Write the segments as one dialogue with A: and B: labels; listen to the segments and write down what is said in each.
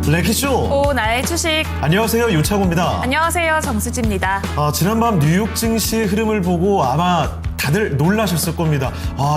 A: 블랙이쇼.
B: 오, 나의 주식.
A: 안녕하세요, 유창호입니다.
B: 안녕하세요, 정수지입니다.
A: 지난밤 뉴욕 증시의 흐름을 보고 아마 다들 놀라셨을 겁니다.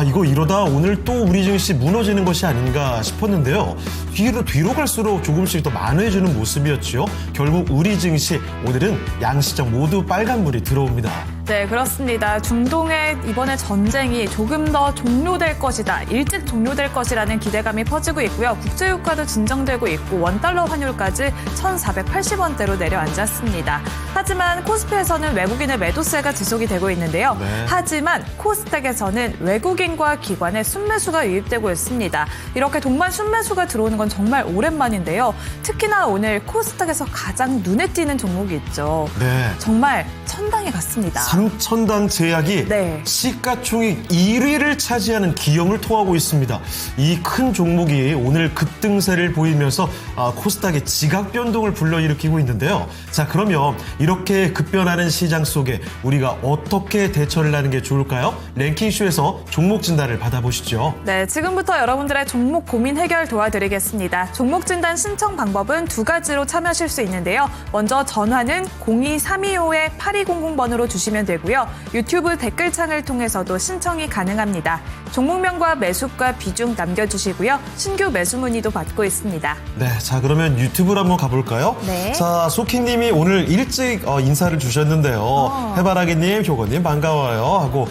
A: 이거 이러다 오늘 또 우리 증시 무너지는 것이 아닌가 싶었는데요. 뒤로 갈수록 조금씩 더 만회해주는 모습이었죠. 결국 우리 증시 오늘은 양시장 모두 빨간불이 들어옵니다.
B: 네, 그렇습니다. 중동의 이번에 전쟁이 조금 더 종료될 것이다. 일찍 종료될 것이라는 기대감이 퍼지고 있고요. 국제유가도 진정되고 있고 원달러 환율까지 1,480원대로 내려앉았습니다. 하지만 코스피에서는 외국인의 매도세가 지속이 되고 있는데요.
A: 네.
B: 하지만 코스닥에서는 외국인과 기관의 순매수가 유입되고 있습니다. 이렇게 동반 순매수가 들어오는 건 정말 오랜만인데요. 특히나 오늘 코스닥에서 가장 눈에 띄는 종목이 있죠.
A: 네.
B: 정말 천당에 갔습니다.
A: 3천당 제약이
B: 네.
A: 시가총액 1위를 차지하는 기염을 토하고 있습니다. 이 큰 종목이 오늘 급등세를 보이면서 코스닥의 지각 변동을 불러일으키고 있는데요. 자, 그러면 이렇게 급변하는 시장 속에 우리가 어떻게 대처를 하는 게 좋을까요? 랭킹쇼에서 종목 진단을 받아보시죠.
B: 네, 지금부터 여러분들의 종목 고민 해결 도와드리겠습니다. 종목 진단 신청 방법은 두 가지로 참여하실 수 있는데요. 먼저 전화는 02-325-8200번으로 주시면 되고요. 유튜브 댓글창을 통해서도 신청이 가능합니다. 종목명과 매수가 비중 남겨주시고요. 신규 매수 문의도 받고 있습니다.
A: 네, 자 그러면 유튜브로 한번 가볼까요?
B: 네.
A: 자, 소키님이 오늘 일찍 인사를 주셨는데요. 해바라기님, 효건님 반가워요 하고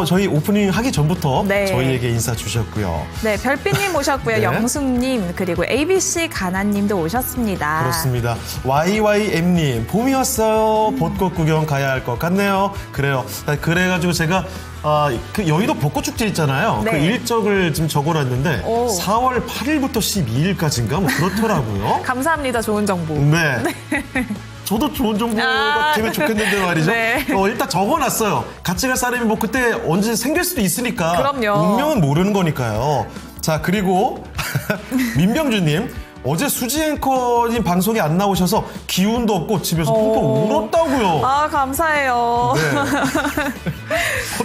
A: 저희 오프닝 하기 전부터
B: 네.
A: 저희에게 인사 주셨고요.
B: 네, 별빛님 오셨고요.
A: 네.
B: 영숙님 그리고 ABC 가나님도 오셨습니다.
A: 그렇습니다. YYM님 봄이 왔어요. 벚꽃 구경 가야 할 것 같네요. 그래요. 그래가지고 제가 그 여의도 벚꽃축제 있잖아요.
B: 네.
A: 그 일정을 지금 적어놨는데
B: 오.
A: 4월 8일부터 12일까지인가 그렇더라고요.
B: 감사합니다. 좋은 정보.
A: 네. 저도 좋은 정보가 되면 좋겠는데 말이죠.
B: 네.
A: 일단 적어놨어요. 같이 갈 사람이 그때 언제 생길 수도 있으니까.
B: 그럼요.
A: 운명은 모르는 거니까요. 자, 그리고 민병주님. 어제 수지 앵커님 방송에 안 나오셔서 기운도 없고 집에서 펑펑 울었다고요.
B: 감사해요.
A: 네.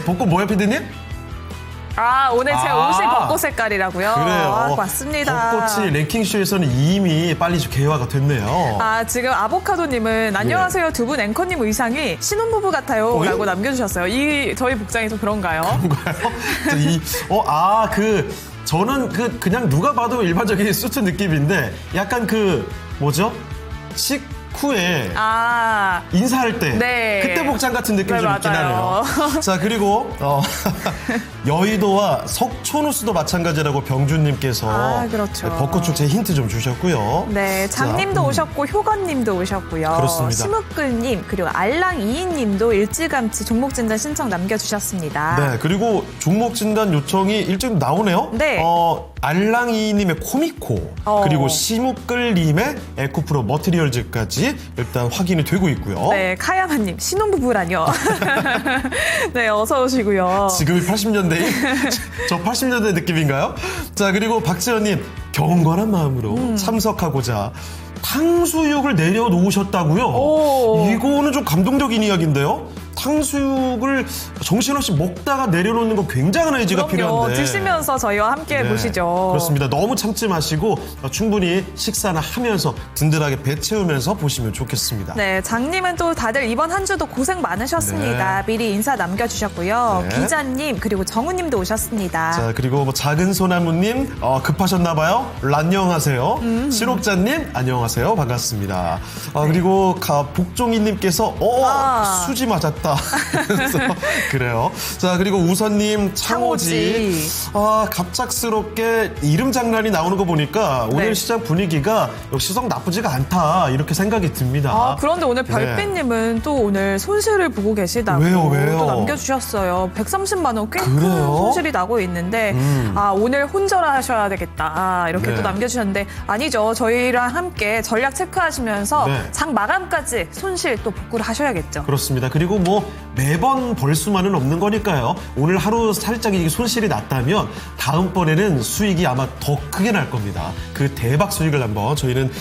A: 벚꽃 뭐야, 피디님?
B: 오늘 제 옷이 벚꽃 색깔이라고요?
A: 그래요.
B: 맞습니다.
A: 벚꽃이 랭킹쇼에서는 이미 빨리 개화가 됐네요.
B: 지금 아보카도님은 안녕하세요. 두 분 앵커님 의상이 신혼부부 같아요. 라고 남겨주셨어요. 저희 복장이 좀 그런가요?
A: 저는 그냥 누가 봐도 일반적인 수트 느낌인데 약간 식후에 인사할 때
B: 네.
A: 그때 복장 같은 느낌이
B: 네,
A: 좀 있긴
B: 맞아요.
A: 하네요. 자, 그리고 여의도와 석촌호수도 마찬가지라고 병준님께서
B: 그렇죠.
A: 벚꽃 축제 힌트 좀 주셨고요.
B: 네, 장님도 오셨고 효건님도 오셨고요.
A: 그렇습니다.
B: 심흑글님 그리고 알랑이인님도 일찌감치 종목 진단 신청 남겨주셨습니다.
A: 네, 그리고 종목 진단 요청이 일찍 나오네요.
B: 네.
A: 알랑이님의 코미코 그리고 심욱글님의 에코프로 머티리얼즈까지 일단 확인이 되고 있고요.
B: 네, 카야마님 신혼부부라뇨. 네, 어서 오시고요.
A: 지금이 80년대인? 저 80년대 느낌인가요? 자, 그리고 박지현님 경건한 마음으로 참석하고자 탕수육을 내려놓으셨다고요? 이거는 좀 감동적인 이야기인데요. 탕수육을 정신없이 먹다가 내려놓는 거 굉장한 의지가 필요한데.
B: 드시면서 저희와 함께 보시죠.
A: 그렇습니다. 너무 참지 마시고 충분히 식사나 하면서 든든하게 배 채우면서 보시면 좋겠습니다.
B: 네, 장님은 또 다들 이번 한 주도 고생 많으셨습니다. 미리 인사 남겨주셨고요.
A: 네.
B: 기자님 그리고 정우님도 오셨습니다.
A: 자, 그리고 작은 소나무님 그파셨나봐요. 안녕하세요. 실옥자님 안녕하세요. 반갑습니다. 그리고 복종이님께서 수지 맞았다. 그래서 그래요. 자, 그리고 우선님 창호지. 갑작스럽게 이름 장난이 나오는 거 보니까 오늘 시장 분위기가 역시 썩 나쁘지가 않다 이렇게 생각이 듭니다.
B: 그런데 오늘 별빛님은 또 오늘 손실을 보고 계시다고
A: 왜요?
B: 또 남겨주셨어요. 130만 원 꽤 큰
A: 그래요?
B: 손실이 나고 있는데 오늘 혼절하셔야 되겠다 이렇게 또 남겨주셨는데 아니죠. 저희랑 함께 전략 체크하시면서 장 마감까지 손실 또 복구를 하셔야겠죠.
A: 그렇습니다. 그리고 매번 벌 수만은 없는 거니까요. 오늘 하루 살짝 이게 손실이 났다면 다음번에는 수익이 아마 더 크게 날 겁니다. 그 대박 수익을 한번 저희는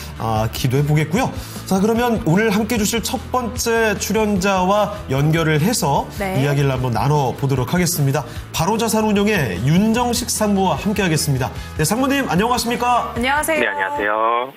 A: 기도해 보겠고요. 자, 그러면 오늘 함께 해주실 첫 번째 출연자와 연결을 해서 이야기를 한번 나눠보도록 하겠습니다. 바로자산운용의 윤정식 상무와 함께 하겠습니다. 네, 상무님 안녕하십니까?
B: 안녕하세요.
C: 네, 안녕하세요.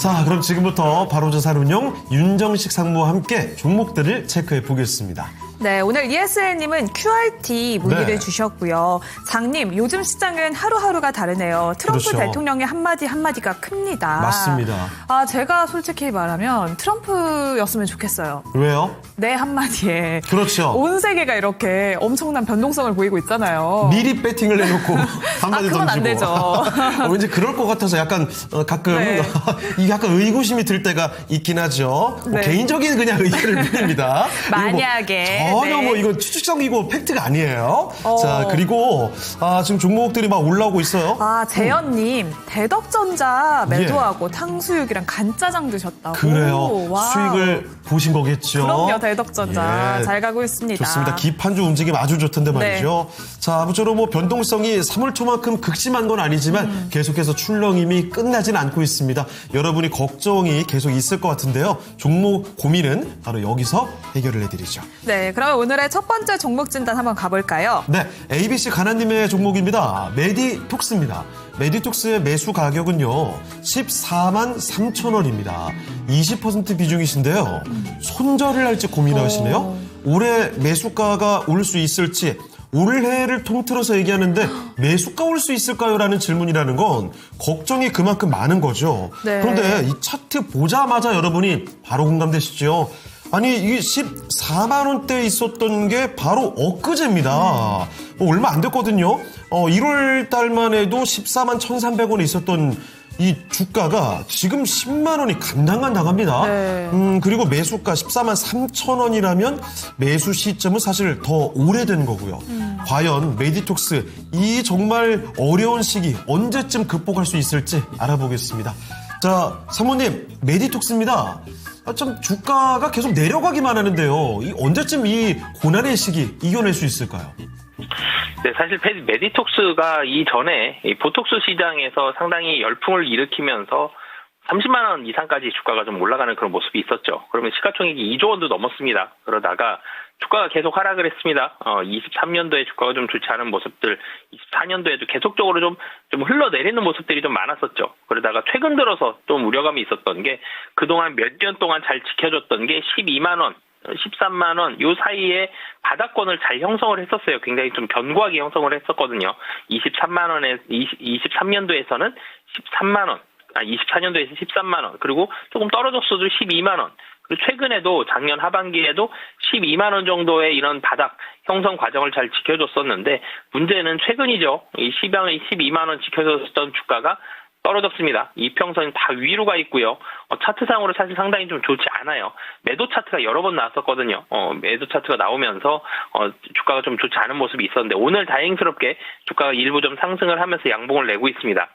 A: 자, 그럼 지금부터 바로자산운용 윤정식 상무와 함께 종목들을 체크해 보겠습니다.
B: 네, 오늘 ESL님은 QRT 문의를
A: 네.
B: 주셨고요. 장님, 요즘 시장은 하루하루가 다르네요. 트럼프
A: 그렇죠.
B: 대통령의 한마디가 큽니다.
A: 맞습니다.
B: 제가 솔직히 말하면 트럼프였으면 좋겠어요.
A: 왜요?
B: 내 한마디에.
A: 그렇죠.
B: 온 세계가 이렇게 엄청난 변동성을 보이고 있잖아요.
A: 미리 배팅을 해놓고 한마디
B: 그건
A: 던지고.
B: 안 되죠.
A: 왠지 그럴 것 같아서 약간 가끔
B: 네.
A: 이게 약간 의구심이 들 때가 있긴 하죠. 뭐
B: 네.
A: 개인적인 그냥 의견을 드립니다.
B: 만약에.
A: 전혀
B: 네.
A: 뭐 이건 추측성이고 팩트가 아니에요. 자, 그리고 지금 종목들이 막 올라오고 있어요.
B: 재현님, 대덕전자 매도하고 탕수육이랑 간짜장 드셨다고.
A: 그래요.
B: 와우.
A: 수익을 보신 거겠죠.
B: 그럼요, 대덕전자.
A: 예.
B: 잘 가고 있습니다.
A: 좋습니다. 기판주 움직임 아주 좋던데 말이죠. 자, 아무쪼록 뭐 변동성이 3월 초만큼 극심한 건 아니지만 계속해서 출렁임이 끝나진 않고 있습니다. 여러분이 걱정이 계속 있을 것 같은데요. 종목 고민은 바로 여기서 해결을 해드리죠.
B: 네, 그럼 오늘의 첫 번째 종목 진단 한번 가볼까요?
A: 네, ABC 가나님의 종목입니다. 메디톡스입니다. 메디톡스의 매수 가격은요, 14만 3천 원입니다. 20% 비중이신데요. 손절을 할지 고민하시네요. 올해 매수가가 올 수 있을지, 올해를 통틀어서 얘기하는데 매수가 올 수 있을까요? 라는 질문이라는 건 걱정이 그만큼 많은 거죠.
B: 네.
A: 그런데 이 차트 보자마자 여러분이 바로 공감되시죠? 아니, 이게 14만 원대에 있었던 게 바로 엊그제입니다. 얼마 안 됐거든요. 1월 달만 해도 14만 1,300원에 있었던 이 주가가 지금 10만 원이 간당간당합니다.
B: 네.
A: 그리고 매수가 14만 3천 원이라면 매수 시점은 사실 더 오래된 거고요. 과연 메디톡스 이 정말 어려운 시기 언제쯤 극복할 수 있을지 알아보겠습니다. 자, 사모님, 메디톡스입니다. 참 주가가 계속 내려가기만 하는데요. 언제쯤 이 고난의 시기 이겨낼 수 있을까요?
C: 네, 사실 메디톡스가 이전에 이 보톡스 시장에서 상당히 열풍을 일으키면서 30만 원 이상까지 주가가 좀 올라가는 그런 모습이 있었죠. 그러면 시가총액이 2조 원도 넘었습니다. 그러다가 주가가 계속 하락을 했습니다. 23년도에 주가가 좀 좋지 않은 모습들, 24년도에도 계속적으로 좀 흘러내리는 모습들이 좀 많았었죠. 그러다가 최근 들어서 좀 우려감이 있었던 게 그동안 몇 년 동안 잘 지켜줬던 게 12만 원, 13만 원, 요 사이에 바닥권을 잘 형성을 했었어요. 굉장히 좀 견고하게 형성을 했었거든요. 23년도에서는 13만 원, 24년도에서 13만 원, 그리고 조금 떨어졌어도 12만 원. 그리고 최근에도 작년 하반기에도 12만 원 정도의 이런 바닥 형성 과정을 잘 지켜줬었는데 문제는 최근이죠. 이 12만 원 지켜줬던 주가가 떨어졌습니다. 이평선이 다 위로 가 있고요. 차트상으로 사실 상당히 좀 좋지 않아요. 매도 차트가 여러 번 나왔었거든요. 매도 차트가 나오면서 주가가 좀 좋지 않은 모습이 있었는데 오늘 다행스럽게 주가가 일부 좀 상승을 하면서 양봉을 내고 있습니다.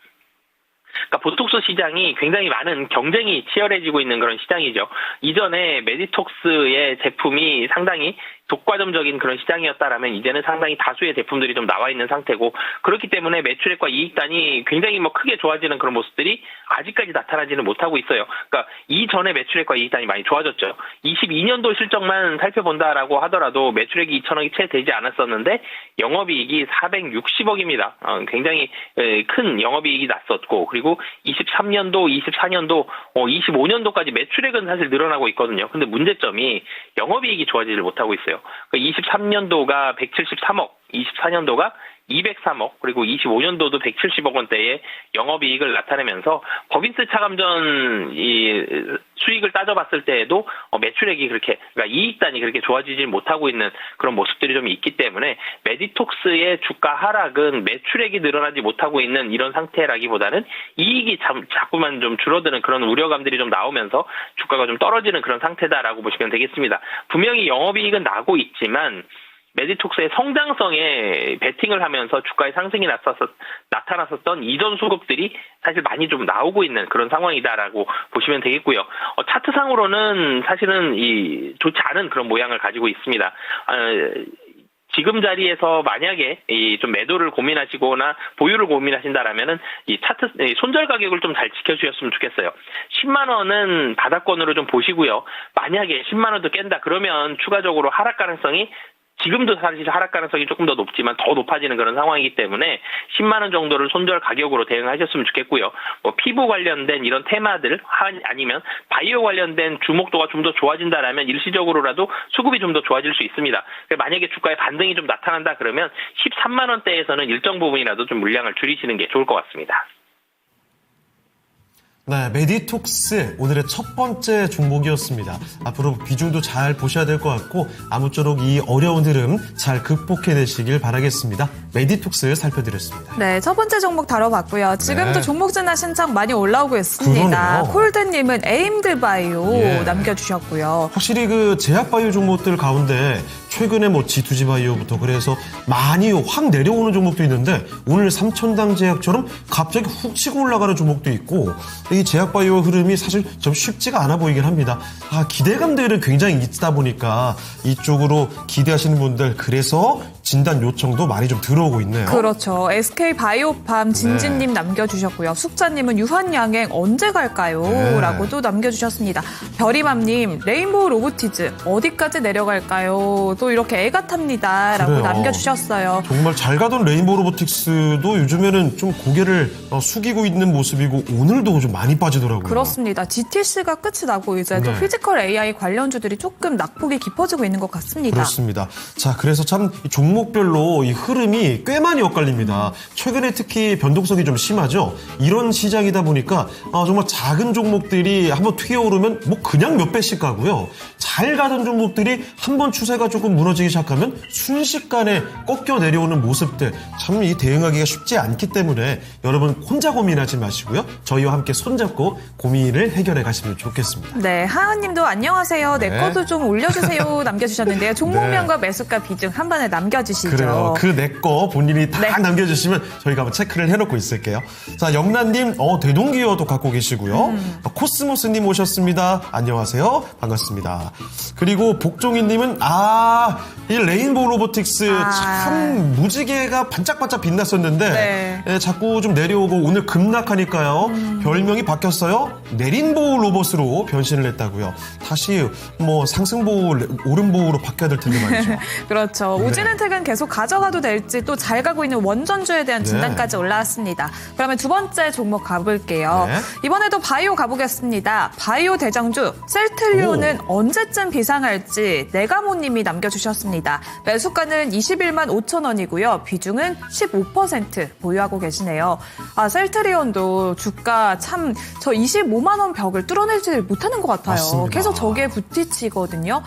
C: 그러니까 보톡스 시장이 굉장히 많은 경쟁이 치열해지고 있는 그런 시장이죠. 이전에 메디톡스의 제품이 상당히 독과점적인 그런 시장이었다라면 이제는 상당히 다수의 제품들이 좀 나와 있는 상태고 그렇기 때문에 매출액과 이익단이 굉장히 크게 좋아지는 그런 모습들이 아직까지 나타나지는 못하고 있어요. 그러니까 이전에 매출액과 이익단이 많이 좋아졌죠. 22년도 실적만 살펴본다라고 하더라도 매출액이 2천억이 채 되지 않았었는데 영업이익이 460억입니다. 굉장히 큰 영업이익이 났었고 그리고 23년도, 24년도, 25년도까지 매출액은 사실 늘어나고 있거든요. 근데 문제점이 영업이익이 좋아지질 못하고 있어요. 23년도가 173억, 24년도가 203억, 그리고 25년도도 170억 원대의 영업이익을 나타내면서 법인세 차감전 수익을 따져봤을 때에도 매출액이 그러니까 이익단이 그렇게 좋아지지 못하고 있는 그런 모습들이 좀 있기 때문에 메디톡스의 주가 하락은 매출액이 늘어나지 못하고 있는 이런 상태라기보다는 이익이 자꾸만 좀 줄어드는 그런 우려감들이 좀 나오면서 주가가 좀 떨어지는 그런 상태다라고 보시면 되겠습니다. 분명히 영업이익은 나고 있지만 메디톡스의 성장성에 베팅을 하면서 주가의 상승이 나타났었던 이전 수급들이 사실 많이 좀 나오고 있는 그런 상황이다라고 보시면 되겠고요. 차트상으로는 사실은 좋지 않은 그런 모양을 가지고 있습니다. 지금 자리에서 만약에 좀 매도를 고민하시거나 보유를 고민하신다라면은 이 차트 손절 가격을 좀 잘 지켜주셨으면 좋겠어요. 10만 원은 바닥권으로 좀 보시고요. 만약에 10만 원도 깬다 그러면 추가적으로 하락 가능성이 지금도 사실 하락 가능성이 조금 더 높지만 더 높아지는 그런 상황이기 때문에 10만 원 정도를 손절 가격으로 대응하셨으면 좋겠고요. 뭐 피부 관련된 이런 테마들 아니면 바이오 관련된 주목도가 좀 더 좋아진다라면 일시적으로라도 수급이 좀 더 좋아질 수 있습니다. 만약에 주가의 반등이 좀 나타난다 그러면 13만 원대에서는 일정 부분이라도 좀 물량을 줄이시는 게 좋을 것 같습니다.
A: 네, 메디톡스 오늘의 첫 번째 종목이었습니다. 앞으로 비중도 잘 보셔야 될 것 같고 아무쪼록 이 어려운 흐름 잘 극복해내시길 바라겠습니다. 메디톡스 살펴드렸습니다.
B: 네, 첫 번째 종목 다뤄봤고요. 지금도
A: 네.
B: 종목 진화 신청 많이 올라오고 있습니다.
A: 그러네요.
B: 콜드님은 에임드 바이오
A: 예.
B: 남겨주셨고요.
A: 확실히 그 제약바이오 종목들 가운데 최근에 뭐 G2G 바이오부터 그래서 많이 확 내려오는 종목도 있는데 오늘 삼천당 제약처럼 갑자기 훅 치고 올라가는 종목도 있고 이 제약바이오 흐름이 사실 좀 쉽지가 않아 보이긴 합니다. 기대감들은 굉장히 있다 보니까 이쪽으로 기대하시는 분들 그래서 진단 요청도 많이 좀 들어오고 있네요.
B: 그렇죠. SK바이오팜 진진님 남겨주셨고요. 숙자님은 유한양행 언제 갈까요?
A: 네.
B: 라고도 남겨주셨습니다. 별이맘님 레인보우 로보티즈 어디까지 내려갈까요? 또 이렇게 애가 탑니다. 라고
A: 그래요.
B: 남겨주셨어요.
A: 정말 잘 가던 레인보우 로보틱스도 요즘에는 좀 고개를 숙이고 있는 모습이고 오늘도 좀 많이 빠지더라고요.
B: 그렇습니다. GTC가 끝이 나고 이제 또
A: 네.
B: 피지컬 AI 관련주들이 조금 낙폭이 깊어지고 있는 것 같습니다.
A: 그렇습니다. 자, 그래서 참 종목별로 이 흐름이 꽤 많이 엇갈립니다. 최근에 특히 변동성이 좀 심하죠. 이런 시장이다 보니까 정말 작은 종목들이 한번 튀어오르면 뭐 그냥 몇 배씩 가고요. 잘 가던 종목들이 한번 추세가 조금 무너지기 시작하면 순식간에 꺾여 내려오는 모습들 참 이 대응하기가 쉽지 않기 때문에 여러분 혼자 고민하지 마시고요. 저희와 함께 손잡고 고민을 해결해 가시면 좋겠습니다.
B: 네, 하은님도 안녕하세요. 내
A: 네.
B: 거도 좀 올려주세요. 남겨주셨는데요. 종목명과 매수가 비중 한 번에 남겨주시죠.
A: 그래요. 그 내 거 본인이 다
B: 네.
A: 남겨주시면 저희가 한번 체크를 해놓고 있을게요. 자, 영란님, 대동기어도 갖고 계시고요. 코스모스님 오셨습니다. 안녕하세요. 반갑습니다. 그리고 복종희님은 이 레인보우 로보틱스 참 무지개가 반짝반짝 빛났었는데
B: 네.
A: 예, 자꾸 좀 내려오고 오늘 급락하니까요. 별명이 바뀌었어요. 내린보우 로봇으로 변신을 했다고요. 다시 뭐 상승보우, 오름보우로 바뀌어야 될 텐데 말이죠.
B: 그렇죠.
A: 네.
B: 우진은택은 계속 가져가도 될지 또 잘 가고 있는 원전주에 대한 진단까지 올라왔습니다. 그러면 두 번째 종목 가볼게요.
A: 네.
B: 이번에도 바이오 가보겠습니다. 바이오 대장주 셀트리온은 언제쯤 비상할지 내가모님이 남겨주셨습니다. 매수가는 21만 5천 원이고요. 비중은 15% 보유하고 계시네요. 셀트리온도 주가 참 저 25만 원 벽을 뚫어내지 못하는 것 같아요.
A: 맞습니다.
B: 계속 저기에 부딪히거든요.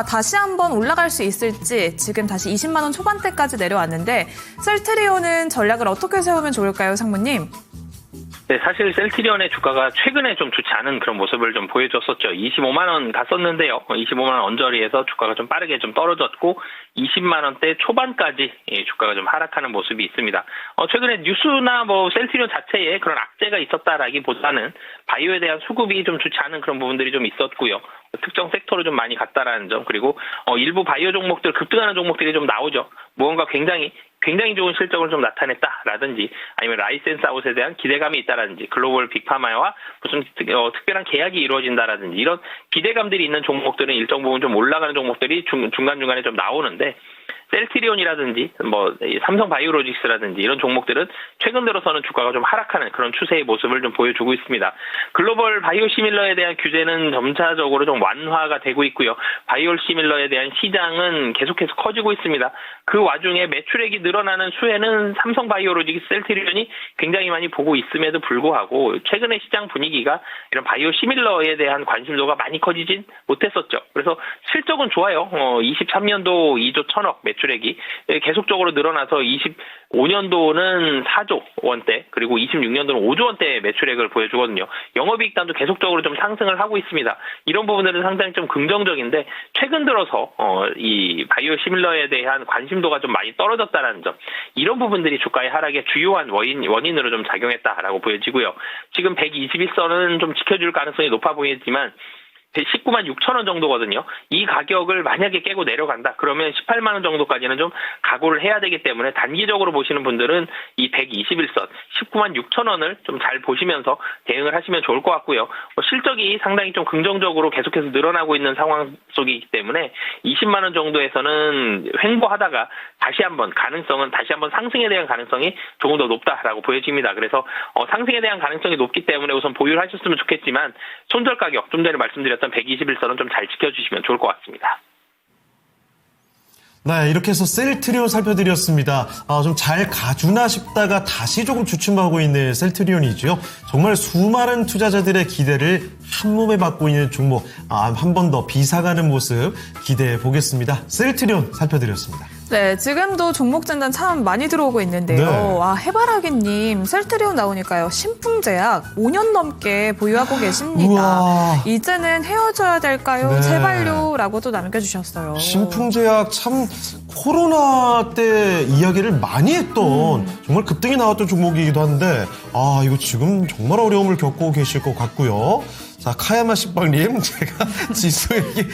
B: 다시 한번 올라갈 수 있을지 지금 다시 20만 원 초반대까지 내려왔는데 셀트리온은 전략을 어떻게 세우면 좋을까요, 상무님?
C: 네, 사실 셀트리온의 주가가 최근에 좀 좋지 않은 그런 모습을 좀 보여줬었죠. 25만 원 갔었는데요. 25만 원 언저리에서 주가가 좀 빠르게 좀 떨어졌고 20만 원대 초반까지 주가가 좀 하락하는 모습이 있습니다. 최근에 뉴스나 뭐 셀트리온 자체에 그런 악재가 있었다라기보다는 바이오에 대한 수급이 좀 좋지 않은 그런 부분들이 좀 있었고요. 특정 섹터로 좀 많이 갔다라는 점, 그리고 일부 바이오 종목들 급등하는 종목들이 좀 나오죠. 무언가 굉장히 좋은 실적을 좀 나타냈다라든지 아니면 라이센스 아웃에 대한 기대감이 있다라든지 글로벌 빅파마와 무슨 특별한 계약이 이루어진다라든지 이런 기대감들이 있는 종목들은 일정 부분 좀 올라가는 종목들이 중간중간에 좀 나오는데 셀트리온이라든지 뭐 삼성 바이오로직스라든지 이런 종목들은 최근 들어서는 주가가 좀 하락하는 그런 추세의 모습을 좀 보여주고 있습니다. 글로벌 바이오 시밀러에 대한 규제는 점차적으로 좀 완화가 되고 있고요. 바이오 시밀러에 대한 시장은 계속해서 커지고 있습니다. 그 와중에 매출액이 늘어나는 수혜는 삼성 바이오로직스, 셀트리온이 굉장히 많이 보고 있음에도 불구하고 최근의 시장 분위기가 이런 바이오 시밀러에 대한 관심도가 많이 커지진 못했었죠. 그래서 실적은 좋아요. 23년도 2조 1천억 매출액이 계속적으로 늘어나서 25년도는 4조 원대 그리고 26년도는 5조 원대 매출액을 보여주거든요. 영업이익단도 계속적으로 좀 상승을 하고 있습니다. 이런 부분들은 상당히 좀 긍정적인데 최근 들어서 이 바이오 시밀러에 대한 관심도가 좀 많이 떨어졌다는 점, 이런 부분들이 주가의 하락의 주요한 원인으로 좀 작용했다라고 보여지고요. 지금 121선은 좀 지켜줄 가능성이 높아 보이지만 19만 6천 원 정도거든요. 이 가격을 만약에 깨고 내려간다. 그러면 18만 원 정도까지는 좀 각오를 해야 되기 때문에 단기적으로 보시는 분들은 이 121선 19만 6천 원을 좀 잘 보시면서 대응을 하시면 좋을 것 같고요. 실적이 상당히 좀 긍정적으로 계속해서 늘어나고 있는 상황 속이기 때문에 20만 원 정도에서는 횡보하다가 다시 한번 상승에 대한 가능성이 조금 더 높다라고 보여집니다. 그래서 상승에 대한 가능성이 높기 때문에 우선 보유를 하셨으면 좋겠지만 손절 가격 좀 전에 말씀드렸던 121선은 좀 잘 지켜주시면 좋을 것 같습니다.
A: 네, 이렇게 해서 셀트리온 살펴드렸습니다. 좀 잘 가주나 싶다가 다시 조금 주춤하고 있는 셀트리온이죠. 정말 수많은 투자자들의 기대를 한 몸에 받고 있는 종목, 한 번 더 비상하는 모습 기대해 보겠습니다. 셀트리온 살펴드렸습니다.
B: 네, 지금도 종목 진단 참 많이 들어오고 있는데요.
A: 네.
B: 해바라기님, 셀트리온 나오니까요. 신풍제약 5년 넘게 보유하고 계십니다.
A: 우와.
B: 이제는 헤어져야 될까요?
A: 네.
B: 제발요. 라고 또 남겨주셨어요.
A: 신풍제약 참 코로나 때 이야기를 많이 했던 정말 급등이 나왔던 종목이기도 한데 이거 지금 정말 어려움을 겪고 계실 것 같고요. 자, 카야마 식빵님, 제가 지수에게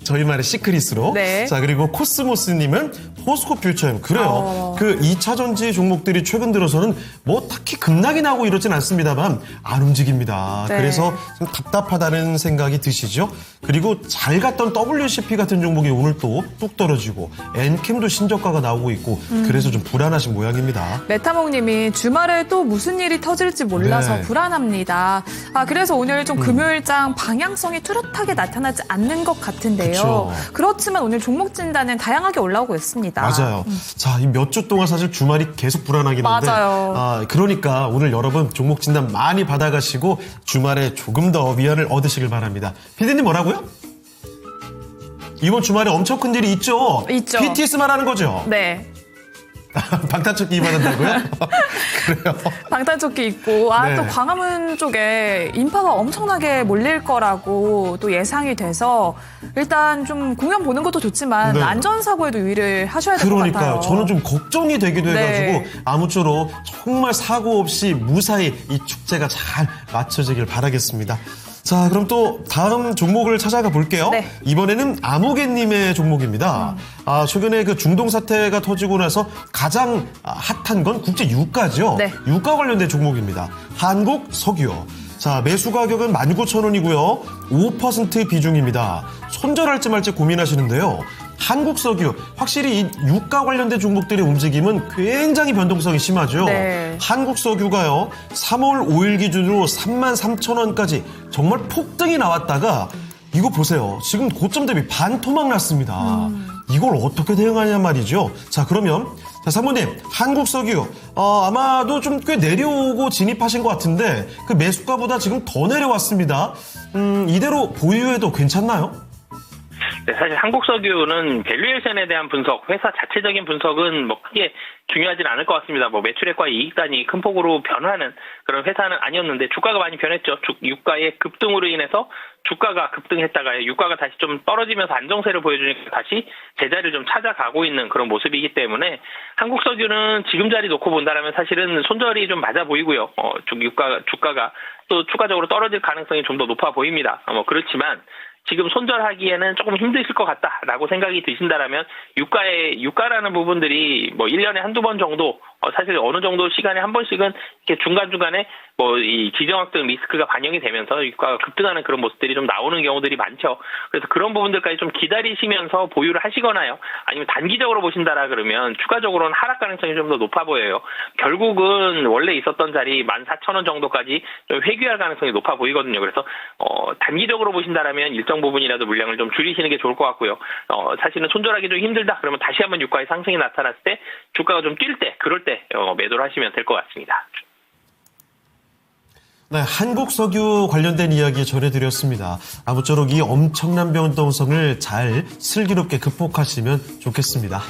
A: 저희만의 시크릿으로.
B: 네.
A: 자, 그리고 코스모스님은 포스코 퓨처엠. 그래요. 그 2차 전지 종목들이 최근 들어서는 뭐 딱히 급락이 나고 이러진 않습니다만 안 움직입니다.
B: 네.
A: 그래서 좀 답답하다는 생각이 드시죠? 그리고 잘 갔던 WCP 같은 종목이 오늘 또 뚝 떨어지고 엔캠도 신저가가 나오고 있고 그래서 좀 불안하신 모양입니다.
B: 메타몽님이 주말에 또 무슨 일이 터질지 몰라서
A: 네.
B: 불안합니다. 그래서 오늘 좀 금요일장 방향성이 뚜렷하게 나타나지 않는 것 같은데요.
A: 그쵸.
B: 그렇지만 오늘 종목 진단은 다양하게 올라오고 있습니다.
A: 맞아요. 자, 이 몇 주 동안 사실 주말이 계속 불안하긴 한데.
B: 맞아요.
A: 그러니까 오늘 여러분 종목 진단 많이 받아가시고 주말에 조금 더 위안을 얻으시길 바랍니다. 피디님 뭐라고요? 이번 주말에 엄청 큰 일이 있죠?
B: 있죠.
A: BTS 말하는 거죠?
B: 네.
A: 방탄조끼 입어낸다고요? 그래요.
B: 방탄조끼 입고
A: 네.
B: 또 광화문 쪽에 인파가 엄청나게 몰릴 거라고 또 예상이 돼서 일단 좀 공연 보는 것도 좋지만
A: 네.
B: 안전사고에도 유의를 하셔야 될 것 같아요.
A: 그러니까요. 저는 좀 걱정이 되기도 해가지고
B: 네.
A: 아무쪼록 정말 사고 없이 무사히 이 축제가 잘 마쳐지길 바라겠습니다. 자, 그럼 또 다음 종목을 찾아가 볼게요.
B: 네.
A: 이번에는 아무개님의 종목입니다. 최근에 그 중동 사태가 터지고 나서 가장 핫한 건 국제 유가죠.
B: 네.
A: 유가 관련된 종목입니다. 한국석유. 자, 매수 가격은 19,000원이고요. 5% 비중입니다. 손절할지 말지 고민하시는데요. 한국석유, 확실히 이 유가 관련된 종목들의 움직임은 굉장히 변동성이 심하죠.
B: 네.
A: 한국석유가요, 3월 5일 기준으로 33,000원까지 정말 폭등이 나왔다가 이거 보세요. 지금 고점 대비 반토막 났습니다. 이걸 어떻게 대응하냐 말이죠. 자, 그러면 사모님, 한국석유 아마도 좀 꽤 내려오고 진입하신 것 같은데 그 매수가보다 지금 더 내려왔습니다. 이대로 보유해도 괜찮나요?
C: 네, 사실 한국석유는 밸류에이션에 대한 분석, 회사 자체적인 분석은 뭐 크게 중요하진 않을 것 같습니다. 뭐 매출액과 이익단이 큰 폭으로 변화하는 그런 회사는 아니었는데 주가가 많이 변했죠. 유가의 급등으로 인해서 주가가 급등했다가 유가가 다시 좀 떨어지면서 안정세를 보여주니까 다시 제자리를 좀 찾아가고 있는 그런 모습이기 때문에 한국석유는 지금 자리 놓고 본다라면 사실은 손절이 좀 맞아 보이고요. 주가가 또 추가적으로 떨어질 가능성이 좀 더 높아 보입니다. 그렇지만 지금 손절하기에는 조금 힘드실 것 같다라고 생각이 드신다라면 유가라는 부분들이 뭐 1년에 한두 번 정도 사실 어느 정도 시간에 한 번씩은 이렇게 중간중간에 뭐 이 기정학등 리스크가 반영이 되면서 유가가 급등하는 그런 모습들이 좀 나오는 경우들이 많죠. 그래서 그런 부분들까지 좀 기다리시면서 보유를 하시거나요. 아니면 단기적으로 보신다라 그러면 추가적으로는 하락 가능성이 좀 더 높아 보여요. 결국은 원래 있었던 자리 14,000원 정도까지 좀 회귀할 가능성이 높아 보이거든요. 그래서 단기적으로 보신다라면 일정 부분이라도 물량을 좀 줄이시는 게 좋을 것 같고요. 사실은 손절하기 좀 힘들다 그러면 다시 한번 유가의 상승이 나타났을 때 주가가 좀 뛸 때 그럴 때 매도를 하시면 될 것 같습니다.
A: 네, 한국석유 관련된 이야기 전해드렸습니다. 아무쪼록 이 엄청난 변동성을 잘 슬기롭게 극복하시면 좋겠습니다.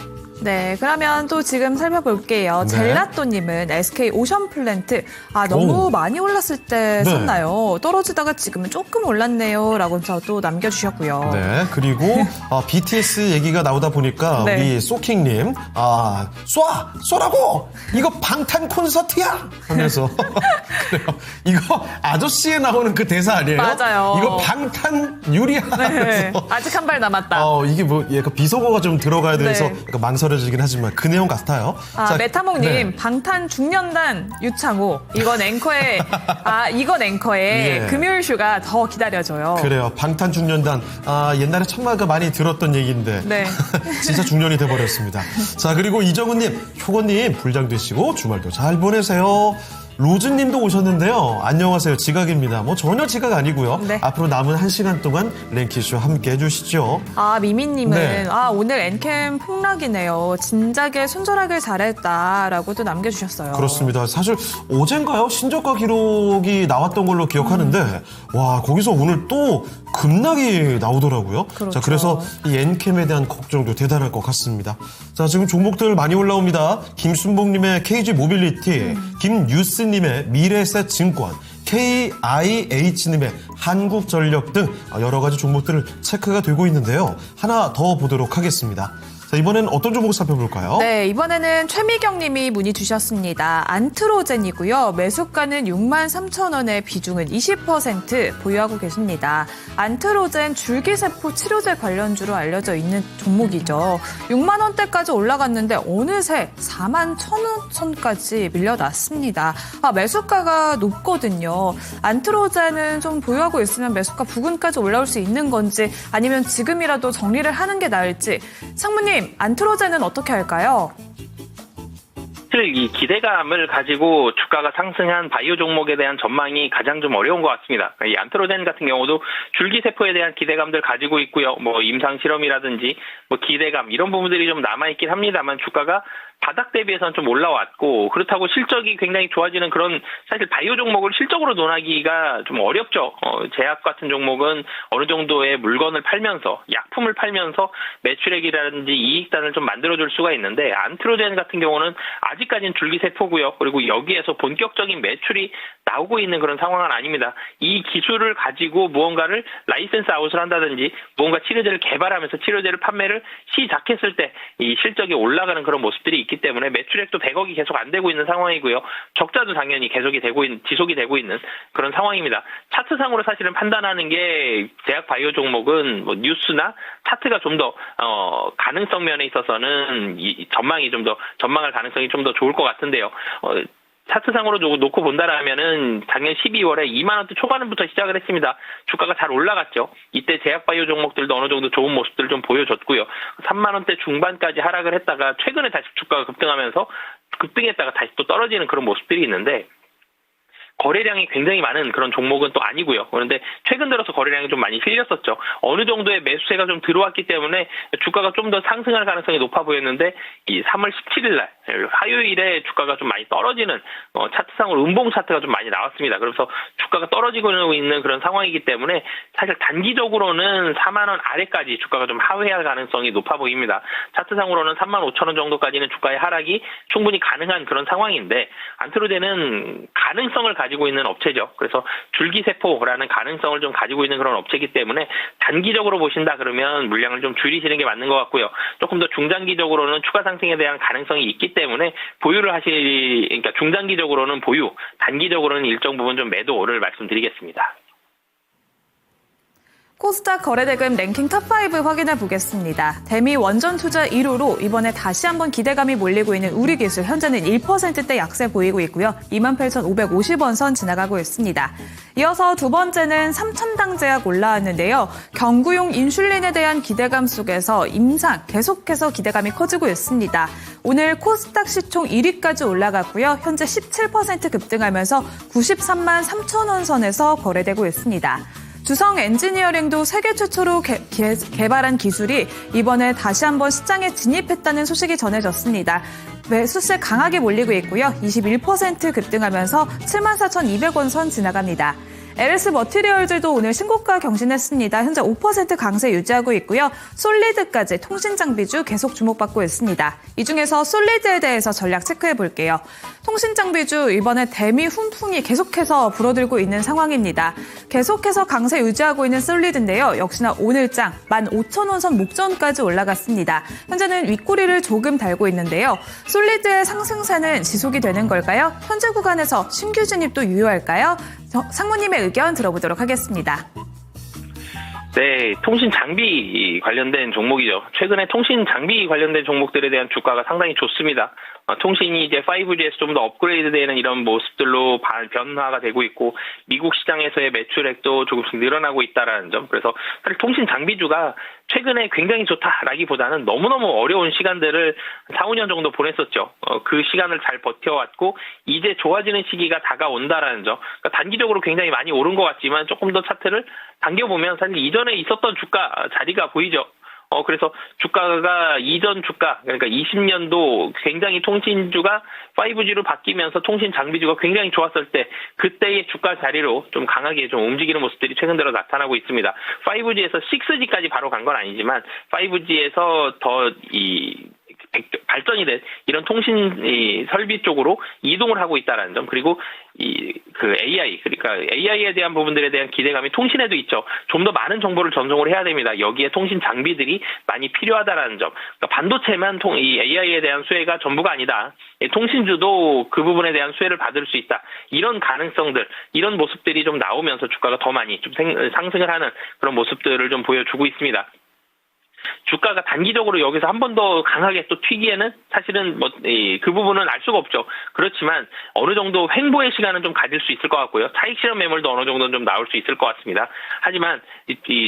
B: 네, 그러면 또 지금 살펴볼게요.
A: 네.
B: 젤라또님은 SK 오션플랜트. 너무 많이 올랐을 때
A: 네.
B: 썼나요? 떨어지다가 지금은 조금 올랐네요. 라고 또 남겨주셨고요.
A: 네, 그리고 BTS 얘기가 나오다 보니까
B: 네.
A: 우리 소킹님, 쏘라고! 이거 방탄 콘서트야! 하면서 그래요. 이거 아저씨에 나오는 그 대사 아니에요?
B: 맞아요.
A: 이거 방탄 유리야!
B: 네,
A: 하면서
B: 아직 한 발 남았다.
A: 이게 뭐 비속어가 좀 들어가야 돼서
B: 네.
A: 약간 망설여지긴 하지만 그 내용 같아요. 자,
B: 메타몽님,
A: 네.
B: 방탄 중년단 유창호. 이건 앵커의,
A: 예.
B: 금요일 쇼가 더 기다려져요.
A: 그래요. 방탄중년단. 옛날에 정말 많이 들었던 얘기인데.
B: 네.
A: 진짜 중년이 돼버렸습니다. 자, 그리고 이정은님, 효건님, 불장 되시고 주말도 잘 보내세요. 로즈님도 오셨는데요. 안녕하세요. 지각입니다. 전혀 지각 아니고요.
B: 네.
A: 앞으로 남은 1시간 동안 랭키쇼 함께 해주시죠.
B: 미미님은
A: 네.
B: 오늘 엔캠 폭락이네요. 진작에 손절하길 잘했다라고 또 남겨주셨어요.
A: 그렇습니다. 사실 어젠가요? 신저가 기록이 나왔던 걸로 기억하는데 와 거기서 오늘 또 급락이 나오더라고요.
B: 그렇죠.
A: 자, 그래서 이 엔캠에 대한 걱정도 대단할 것 같습니다. 자, 지금 종목들 많이 올라옵니다. 김순봉님의 KG 모빌리티, 김유스님의 미래셋 증권, KIH님의 한국전력 등 여러 가지 종목들을 체크가 되고 있는데요. 하나 더 보도록 하겠습니다. 자, 이번엔 어떤 종목 살펴볼까요?
B: 네, 이번에는 최미경 님이 문의 주셨습니다. 안트로젠이고요. 매수가는 63,000원에 비중은 20% 보유하고 계십니다. 안트로젠 줄기세포 치료제 관련주로 알려져 있는 종목이죠. 6만 원대까지 올라갔는데 어느새 41,000원까지 밀려났습니다. 매수가가 높거든요. 안트로젠은 좀 보유하고 있으면 매수가 부근까지 올라올 수 있는 건지 아니면 지금이라도 정리를 하는 게 나을지. 상무님, 안트로젠은 어떻게 할까요?
C: 사실 이 기대감을 가지고 주가가 상승한 바이오 종목에 대한 전망이 가장 좀 어려운 것 같습니다. 이 안트로젠 같은 경우도 줄기세포에 대한 기대감들 가지고 있고요. 임상 실험이라든지 기대감 이런 부분들이 좀 남아있긴 합니다만 주가가 바닥 대비해서는 좀 올라왔고 그렇다고 실적이 굉장히 좋아지는 그런 사실 바이오 종목을 실적으로 논하기가 좀 어렵죠. 제약 같은 종목은 어느 정도의 물건을 팔면서 약품을 팔면서 매출액이라든지 이익단을 좀 만들어줄 수가 있는데 안트로젠 같은 경우는 아직까지는 줄기세포고요. 그리고 여기에서 본격적인 매출이 나오고 있는 그런 상황은 아닙니다. 이 기술을 가지고 무언가를 라이센스 아웃을 한다든지 무언가 치료제를 개발하면서 치료제를 판매를 시작했을 때 이 실적이 올라가는 그런 모습들이 있기 때문에 매출액도 100억이 계속 안 되고 있는 상황이고요. 적자도 당연히 지속이 되고 있는 그런 상황입니다. 차트상으로 사실은 판단하는 게 제약 바이오 종목은 뉴스나 차트가 좀 더 가능성 면에 있어서는 전망할 가능성이 좀 더 좋을 것 같은데요. 차트상으로 놓고 본다라면은 작년 12월에 2만 원대 초반부터 시작을 했습니다. 주가가 잘 올라갔죠. 이때 제약바이오 종목들도 어느 정도 좋은 모습들을 좀 보여줬고요. 3만 원대 중반까지 하락을 했다가 최근에 다시 주가가 급등했다가 다시 또 떨어지는 그런 모습들이 있는데 거래량이 굉장히 많은 그런 종목은 또 아니고요. 그런데 최근 들어서 거래량이 좀 많이 실렸었죠. 어느 정도의 매수세가 좀 들어왔기 때문에 주가가 좀 더 상승할 가능성이 높아 보였는데 이 3월 17일 날 화요일에 주가가 좀 많이 떨어지는 차트상으로 음봉 차트가 좀 많이 나왔습니다. 그래서 주가가 떨어지고 있는 그런 상황이기 때문에 사실 단기적으로는 4만 원 아래까지 주가가 좀 하회할 가능성이 높아 보입니다. 차트상으로는 3만 5천 원 정도까지는 주가의 하락이 충분히 가능한 그런 상황인데 안트로젠은 가능성을 가지고 있는 업체죠. 그래서 줄기세포라는 가능성을 좀 가지고 있는 그런 업체이기 때문에 단기적으로 보신다 그러면 물량을 좀 줄이시는 게 맞는 것 같고요. 조금 더 중장기적으로는 추가 상승에 대한 가능성이 있기 때문에 그러니까 중장기적으로는 보유, 단기적으로는 일정 부분 좀 매도를 말씀드리겠습니다.
B: 코스닥 거래대금 랭킹 탑5 확인해 보겠습니다. 대미 원전 투자 1호로 이번에 다시 한번 기대감이 몰리고 있는 우리기술 현재는 1%대 약세 보이고 있고요. 28,550원 선 지나가고 있습니다. 이어서 두 번째는 삼천당제약 올라왔는데요. 경구용 인슐린에 대한 기대감 속에서 임상 계속해서 기대감이 커지고 있습니다. 오늘 코스닥 시총 1위까지 올라갔고요. 현재 17% 급등하면서 93만 3천 원 선에서 거래되고 있습니다. 주성 엔지니어링도 세계 최초로 개발한 기술이 이번에 다시 한번 시장에 진입했다는 소식이 전해졌습니다. 매수세 강하게 몰리고 있고요. 21% 급등하면서 74,200원 선 지나갑니다. LS 머티리얼즈도 오늘 신고가 경신했습니다. 현재 5% 강세 유지하고 있고요. 솔리드까지 통신장비주 계속 주목받고 있습니다. 이 중에서 솔리드에 대해서 전략 체크해 볼게요. 통신장비주 이번에 대미 훈풍이 계속해서 불어들고 있는 상황입니다. 계속해서 강세 유지하고 있는 솔리드인데요. 역시나 오늘장 15,000원 선 목전까지 올라갔습니다. 현재는 윗꼬리를 조금 달고 있는데요. 솔리드의 상승세는 지속이 되는 걸까요? 현재 구간에서 신규 진입도 유효할까요? 상무님의 의견 들어보도록 하겠습니다.
C: 네, 통신 장비 관련된 종목이죠. 최근에 통신 장비 관련된 종목들에 대한 주가가 상당히 좋습니다. 통신이 이제 5G에서 좀 더 업그레이드되는 이런 모습들로 변화가 되고 있고 미국 시장에서의 매출액도 조금씩 늘어나고 있다라는 점. 그래서 사실 통신 장비주가 최근에 굉장히 좋다라기보다는 너무너무 어려운 시간들을 4, 5년 정도 보냈었죠. 그 시간을 잘 버텨왔고 이제 좋아지는 시기가 다가온다라는 점. 그러니까 단기적으로 굉장히 많이 오른 것 같지만 조금 더 차트를 당겨보면 사실 이전에 있었던 주가 자리가 보이죠. 그래서 주가가 이전 주가, 그러니까 20년도 굉장히 통신주가 5G로 바뀌면서 통신 장비주가 굉장히 좋았을 때, 그때의 주가 자리로 좀 강하게 좀 움직이는 모습들이 최근 들어 나타나고 있습니다. 5G에서 6G까지 바로 간 건 아니지만, 5G에서 더 발전이 된 이런 통신 설비 쪽으로 이동을 하고 있다는 점. 그리고 AI, 그러니까 AI에 대한 부분들에 대한 기대감이 통신에도 있죠. 좀 더 많은 정보를 전송을 해야 됩니다. 여기에 통신 장비들이 많이 필요하다라는 점. 그러니까 반도체만 이 AI에 대한 수혜가 전부가 아니다. 통신주도 그 부분에 대한 수혜를 받을 수 있다. 이런 가능성들, 이런 모습들이 좀 나오면서 주가가 더 많이 좀 상승을 하는 그런 모습들을 좀 보여주고 있습니다. 주가가 단기적으로 여기서 한 번 더 강하게 또 튀기에는 사실은 그 부분은 알 수가 없죠. 그렇지만 어느 정도 횡보의 시간은 좀 가질 수 있을 것 같고요. 차익 실현 매물도 어느 정도는 좀 나올 수 있을 것 같습니다. 하지만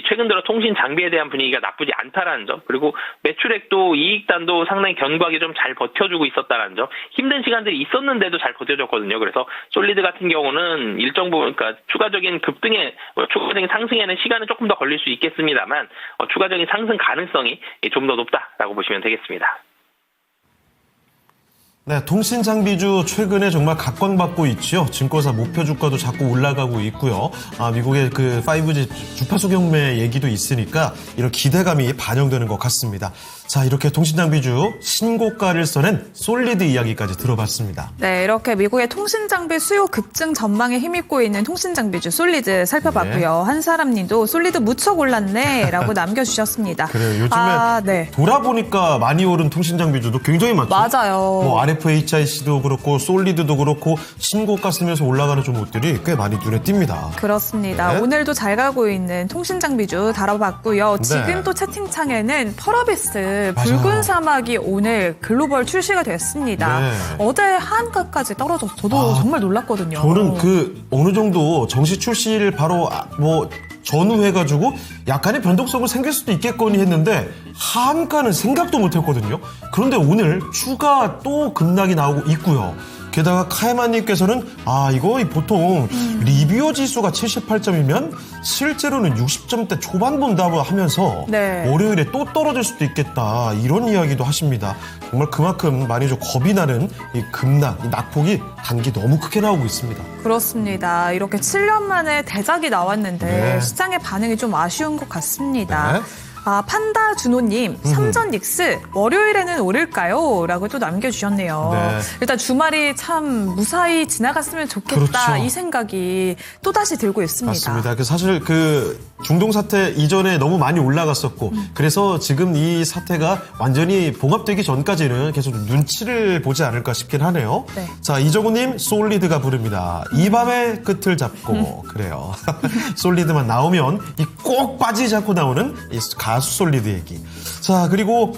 C: 최근 들어 통신 장비에 대한 분위기가 나쁘지 않다라는 점, 그리고 매출액도 이익단도 상당히 견고하게 좀 잘 버텨주고 있었다라는 점, 힘든 시간들이 있었는데도 잘 버텨줬거든요. 그래서 솔리드 같은 경우는 일정 부분, 그러니까 추가적인 추가적인 상승에는 시간은 조금 더 걸릴 수 있겠습니다만 추가적인 상승 가능성이 좀 더 높다라고 보시면 되겠습니다.
A: 네, 통신 장비주 최근에 정말 각광받고 있죠. 증권사 목표 주가도 자꾸 올라가고 있고요. 미국의 그 5G 주파수 경매 얘기도 있으니까 이런 기대감이 반영되는 것 같습니다. 자, 이렇게 통신 장비주 신고가를 써낸 솔리드 이야기까지 들어봤습니다.
B: 네, 이렇게 미국의 통신 장비 수요 급증 전망에 힘입고 있는 통신 장비주 솔리드 살펴봤고요.
A: 네.
B: 한 사람님도 솔리드 무척 올랐네라고 남겨주셨습니다.
A: 그래요. 요즘에
B: 네.
A: 돌아보니까 많이 오른 통신 장비주도 굉장히 많죠.
B: 맞아요.
A: RFHIC도 그렇고 솔리드도 그렇고 신고가 쓰면서 올라가는 종목들이 꽤 많이 눈에 띕니다.
B: 그렇습니다.
A: 네.
B: 오늘도 잘 가고 있는 통신 장비주 다뤄봤고요.
A: 네.
B: 지금 또 채팅창에는 펄어비스 붉은
A: 맞아요.
B: 사막이 오늘 글로벌 출시가 됐습니다.
A: 네.
B: 어제 한가까지 떨어져서 저도 정말 놀랐거든요.
A: 저는 어느 정도 정시 출시를 바로 전후해가지고 약간의 변동성은 생길 수도 있겠거니 했는데 한가는 생각도 못했거든요. 그런데 오늘 추가 또 급락이 나오고 있고요. 게다가 카에마님께서는 이거 보통 리뷰어 지수가 78점이면 실제로는 60점대 초반 본다고 하면서
B: 네.
A: 월요일에 또 떨어질 수도 있겠다 이런 이야기도 하십니다. 정말 그만큼 많이 좀 겁이 나는 이 급락, 이 낙폭이 단기 너무 크게 나오고 있습니다.
B: 그렇습니다. 이렇게 7년 만에 대작이 나왔는데
A: 네.
B: 시장의 반응이 좀 아쉬운 것 같습니다.
A: 네.
B: 판다 준호님, 삼전 닉스 월요일에는 오를까요? 라고 또 남겨주셨네요.
A: 네.
B: 일단 주말이 참 무사히 지나갔으면 좋겠다.
A: 그렇죠.
B: 이 생각이 또다시 들고 있습니다.
A: 맞습니다. 사실 중동 사태 이전에 너무 많이 올라갔었고 그래서 지금 이 사태가 완전히 봉합되기 전까지는 계속 눈치를 보지 않을까 싶긴 하네요.
B: 네.
A: 자, 이정우님 솔리드가 부릅니다. 이 밤의 끝을 잡고 그래요. 솔리드만 나오면 꼭 빠지지 않고 나오는 이 가수 솔리드 얘기. 자, 그리고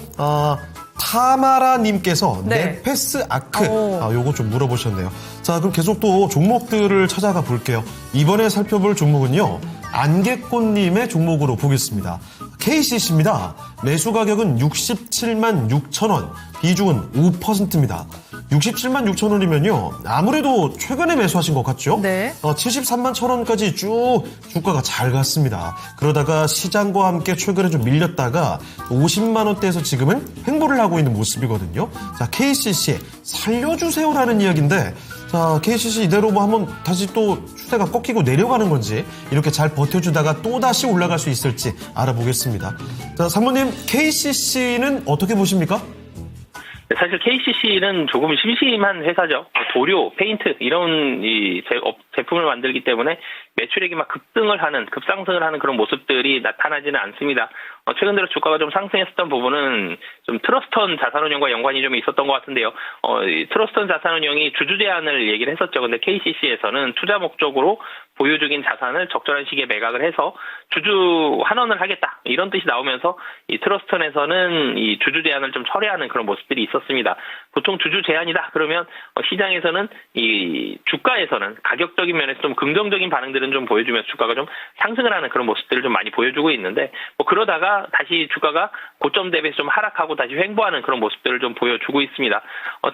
A: 타마라님께서
B: 네.
A: 네페스 아크 요거 좀 물어보셨네요. 자, 그럼 계속 또 종목들을 찾아가 볼게요. 이번에 살펴볼 종목은요. 안개꽃님의 종목으로 보겠습니다. KCC입니다. 매수 가격은 67만 6천 원, 비중은 5%입니다. 67만 6천 원이면요. 아무래도 최근에 매수하신 것 같죠?
B: 네.
A: 73만 천 원까지 쭉 주가가 잘 갔습니다. 그러다가 시장과 함께 최근에 좀 밀렸다가 50만 원대에서 지금은 횡보를 하고 있는 모습이거든요. 자, KCC 살려주세요라는 이야기인데, 자, KCC 이대로 한번 다시 또 추세가 꺾이고 내려가는 건지 이렇게 잘 버텨주다가 또다시 올라갈 수 있을지 알아보겠습니다. 자, 사모님, KCC는 어떻게 보십니까?
C: 사실 KCC는 조금 심심한 회사죠. 도료, 페인트 이런 제품을 만들기 때문에 매출액이 막 급상승을 하는 그런 모습들이 나타나지는 않습니다. 최근 들어 주가가 좀 상승했었던 부분은 좀 트러스턴 자산운용과 연관이 좀 있었던 것 같은데요. 트러스턴 자산운용이 주주 제한을 얘기를 했었죠. 근데 KCC에서는 투자 목적으로 보유 중인 자산을 적절한 시기에 매각을 해서 주주 환원을 하겠다 이런 뜻이 나오면서 이 트러스턴에서는 이 주주 제한을 좀 철회하는 그런 모습들이 있었습니다. 보통 주주 제한이다 그러면 시장에서는 이 주가에서는 가격적인 면에서 좀 긍정적인 반응들은 좀 보여주면서 주가가 좀 상승을 하는 그런 모습들을 좀 많이 보여주고 있는데 그러다가 다시 주가가 고점 대비해서 좀 하락하고 다시 횡보하는 그런 모습들을 좀 보여주고 있습니다.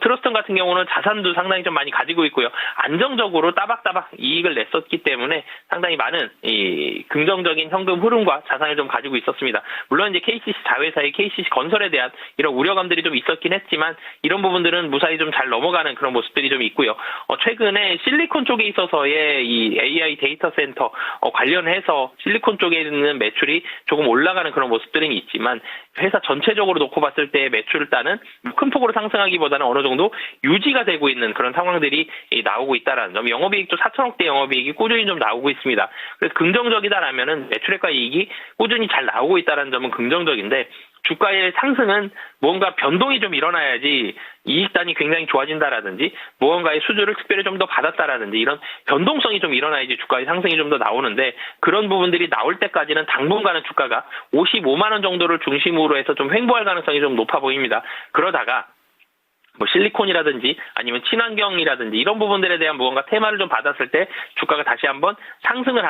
C: 트러스턴 같은 경우는 자산도 상당히 좀 많이 가지고 있고요. 안정적으로 따박따박 이익을 냈었기 때문에 상당히 많은 이 긍정적인 현금 흐름과 자산을 좀 가지고 있었습니다. 물론 이제 KCC 자회사의 KCC 건설에 대한 이런 우려감들이 좀 있었긴 했지만 이런 부분들은 무사히 좀 잘 넘어가는 그런 모습들이 좀 있고요. 최근에 실리콘 쪽에 있어서의 이 AI 데이터 센터 관련해서 실리콘 쪽에 있는 매출이 조금 올라가는 그런 모습들은 있지만 회사 전체적으로 놓고 봤을 때 매출을 따는 큰 폭으로 상승하기보다는 어느 정도 유지가 되고 있는 그런 상황들이 나오고 있다라는 점. 영업이익도 4천억대 영업이익이 꾸준히 좀 나오고 있습니다. 그래서 긍정적이다라면은 매출액과 이익이 꾸준히 잘 나오고 있다라는 점은 긍정적인데 주가의 상승은 무언가 변동이 좀 일어나야지 이익단이 굉장히 좋아진다라든지 무언가의 수주를 특별히 좀 더 받았다라든지 이런 변동성이 좀 일어나야지 주가의 상승이 좀 더 나오는데 그런 부분들이 나올 때까지는 당분간은 주가가 55만 원 정도를 중심으로 해서 좀 횡보할 가능성이 좀 높아 보입니다. 그러다가 실리콘이라든지 아니면 친환경이라든지 이런 부분들에 대한 무언가 테마를 좀 받았을 때 주가가 다시 한번 상승을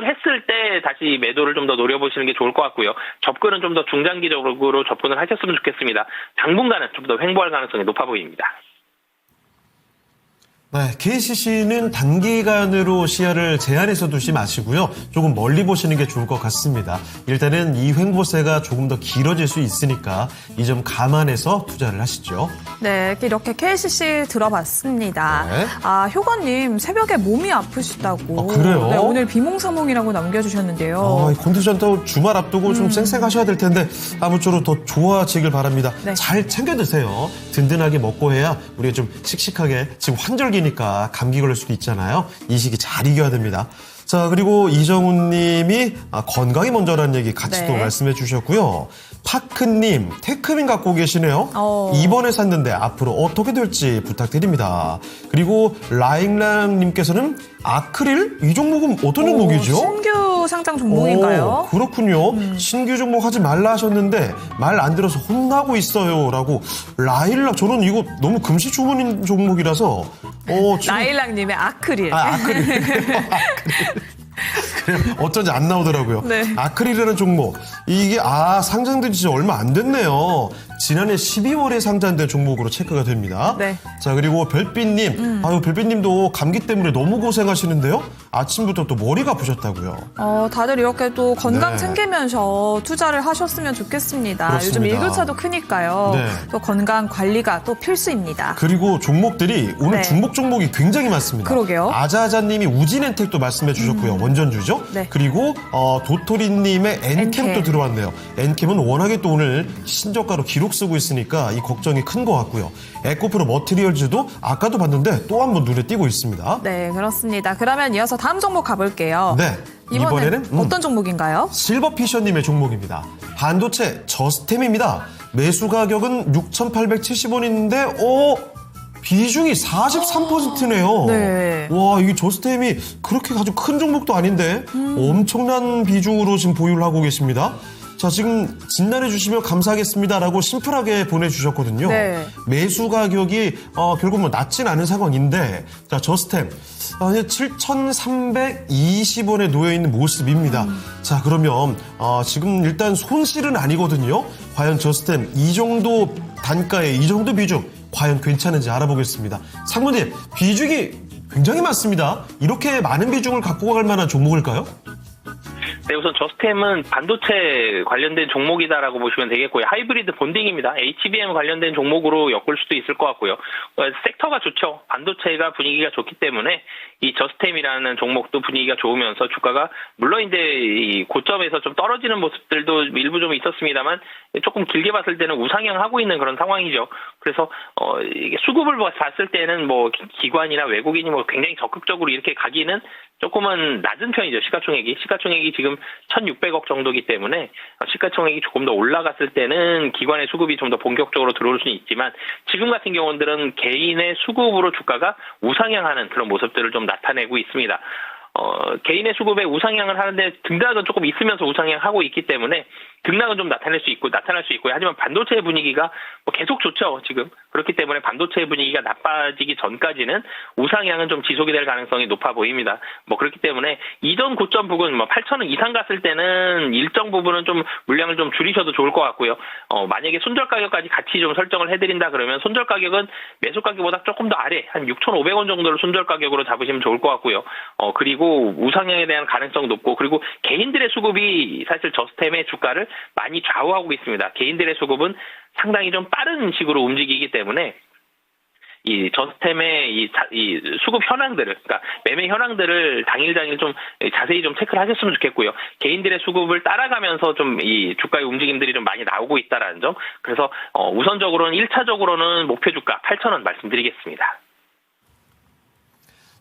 C: 했을 때 다시 매도를 좀 더 노려보시는 게 좋을 것 같고요. 접근은 좀 더 중장기적으로 접근을 하셨으면 좋겠습니다. 당분간은 좀 더 횡보할 가능성이 높아 보입니다.
A: 네, KCC는 단기간으로 시야를 제한해서 두지 마시고요. 조금 멀리 보시는 게 좋을 것 같습니다. 일단은 이 횡보세가 조금 더 길어질 수 있으니까 이 점 감안해서 투자를 하시죠.
B: 네, 이렇게 KCC 들어봤습니다.
A: 네.
B: 효건님 새벽에 몸이 아프시다고.
A: 그래요?
B: 네, 오늘 비몽사몽이라고 남겨주셨는데요.
A: 컨디션 또 주말 앞두고 좀 쌩쌩하셔야 될 텐데 아무쪼록 더 좋아지길 바랍니다.
B: 네.
A: 잘 챙겨 드세요. 든든하게 먹고 해야 우리가 좀 씩씩하게 지금 환절기니까 감기 걸릴 수도 있잖아요. 이 시기 잘 이겨야 됩니다. 자, 그리고 이정훈 님이 건강이 먼저라는 얘기 같이
B: 네.
A: 또 말씀해 주셨고요. 파크님, 테크민 갖고 계시네요. 이번에 샀는데 앞으로 어떻게 될지 부탁드립니다. 그리고 라잉랑님께서는 아크릴? 이 종목은 어떤 종목이죠?
B: 신규 상장 종목인가요?
A: 그렇군요. 신규 종목 하지 말라 하셨는데 말 안 들어서 혼나고 있어요. 라고. 라일락, 저는 이거 너무 금시초문인 종목이라서. 지금...
B: 라일락님의 아크릴.
A: 아크릴. 어쩐지 안 나오더라고요.
B: 네.
A: 아크릴이라는 종목. 이게 상장된 지 얼마 안 됐네요. 지난해 12월에 상장된 종목으로 체크가 됩니다.
B: 네.
A: 자, 그리고 별빛님. 별빛님도 감기 때문에 너무 고생하시는데요. 아침부터 또 머리가 아프셨다고요.
B: 다들 이렇게 또 건강
A: 네.
B: 챙기면서 투자를 하셨으면 좋겠습니다.
A: 그렇습니다.
B: 요즘 일교차도 크니까요.
A: 네.
B: 또 건강 관리가 또 필수입니다.
A: 그리고 종목들이 오늘
B: 네.
A: 중복 종목이 굉장히 많습니다.
B: 그러게요.
A: 아자아자님이 우진엔텍도 말씀해 주셨고요. 원전주죠.
B: 네.
A: 그리고 도토리님의 엔캠도
B: 엔캠.
A: 들어왔네요. 엔캠은 워낙에 또 오늘 신저가로 기록 쓰고 있으니까 이 걱정이 큰 것 같고요. 에코프로 머티리얼즈도 아까도 봤는데 또 한 번 눈에 띄고 있습니다.
B: 네, 그렇습니다. 그러면 이어서 다음 종목 가볼게요.
A: 네.
B: 이번에는 어떤 종목인가요?
A: 실버피셔님의 종목입니다. 반도체 저스템입니다. 매수 가격은 6,870원인데 비중이 43%네요.
B: 네.
A: 와, 이게 저스템이 그렇게 아주 큰 종목도 아닌데 엄청난 비중으로 지금 보유를 하고 계십니다. 자, 지금 진단해 주시면 감사하겠습니다라고 심플하게 보내주셨거든요.
B: 네.
A: 매수 가격이 결국 낮진 않은 상황인데, 자, 저스템 7,320원에 놓여 있는 모습입니다. 자, 그러면 지금 일단 손실은 아니거든요. 과연 저스템 이 정도 단가에 이 정도 비중 과연 괜찮은지 알아보겠습니다. 상무님, 비중이 굉장히 많습니다. 이렇게 많은 비중을 갖고 갈 만한 종목일까요?
C: 네, 우선 저스템은 반도체 관련된 종목이다라고 보시면 되겠고요. 하이브리드 본딩입니다. HBM 관련된 종목으로 엮을 수도 있을 것 같고요. 섹터가 좋죠. 반도체가 분위기가 좋기 때문에 이 저스템이라는 종목도 분위기가 좋으면서 주가가 물론 이제 이 고점에서 좀 떨어지는 모습들도 일부 좀 있었습니다만 조금 길게 봤을 때는 우상향하고 있는 그런 상황이죠. 그래서 이게 수급을 봤을 때는 뭐 기관이나 외국인이 뭐 굉장히 적극적으로 이렇게 가기는 조금은 낮은 편이죠. 시가총액이 지금 1,600억 정도이기 때문에 시가총액이 조금 더 올라갔을 때는 기관의 수급이 좀 더 본격적으로 들어올 수는 있지만 지금 같은 경우들은 개인의 수급으로 주가가 우상향하는 그런 모습들을 좀 나타내고 있습니다. 개인의 수급에 우상향을 하는데 등락은 조금 있으면서 우상향하고 있기 때문에 등락은 좀 나타날 수 있고요. 하지만 반도체 분위기가 뭐 계속 좋죠, 지금. 그렇기 때문에 반도체 분위기가 나빠지기 전까지는 우상향은 좀 지속이 될 가능성이 높아 보입니다. 뭐 그렇기 때문에 이전 고점 부근 8,000원 이상 갔을 때는 일정 부분은 좀 물량을 좀 줄이셔도 좋을 것 같고요. 만약에 손절 가격까지 같이 좀 설정을 해드린다 그러면 손절 가격은 매수 가격보다 조금 더 아래 한 6,500원 정도를 손절 가격으로 잡으시면 좋을 것 같고요. 그리고 우상향에 대한 가능성 높고 그리고 개인들의 수급이 사실 저스템의 주가를 많이 좌우하고 있습니다. 개인들의 수급은 상당히 좀 빠른 식으로 움직이기 때문에 이 저스템의 이 수급 현황들을, 그러니까 매매 현황들을 당일 좀 자세히 좀 체크를 하셨으면 좋겠고요. 개인들의 수급을 따라가면서 좀 이 주가의 움직임들이 좀 많이 나오고 있다라는 점. 그래서 우선적으로는 1차적으로는 목표 주가 8,000원 말씀드리겠습니다.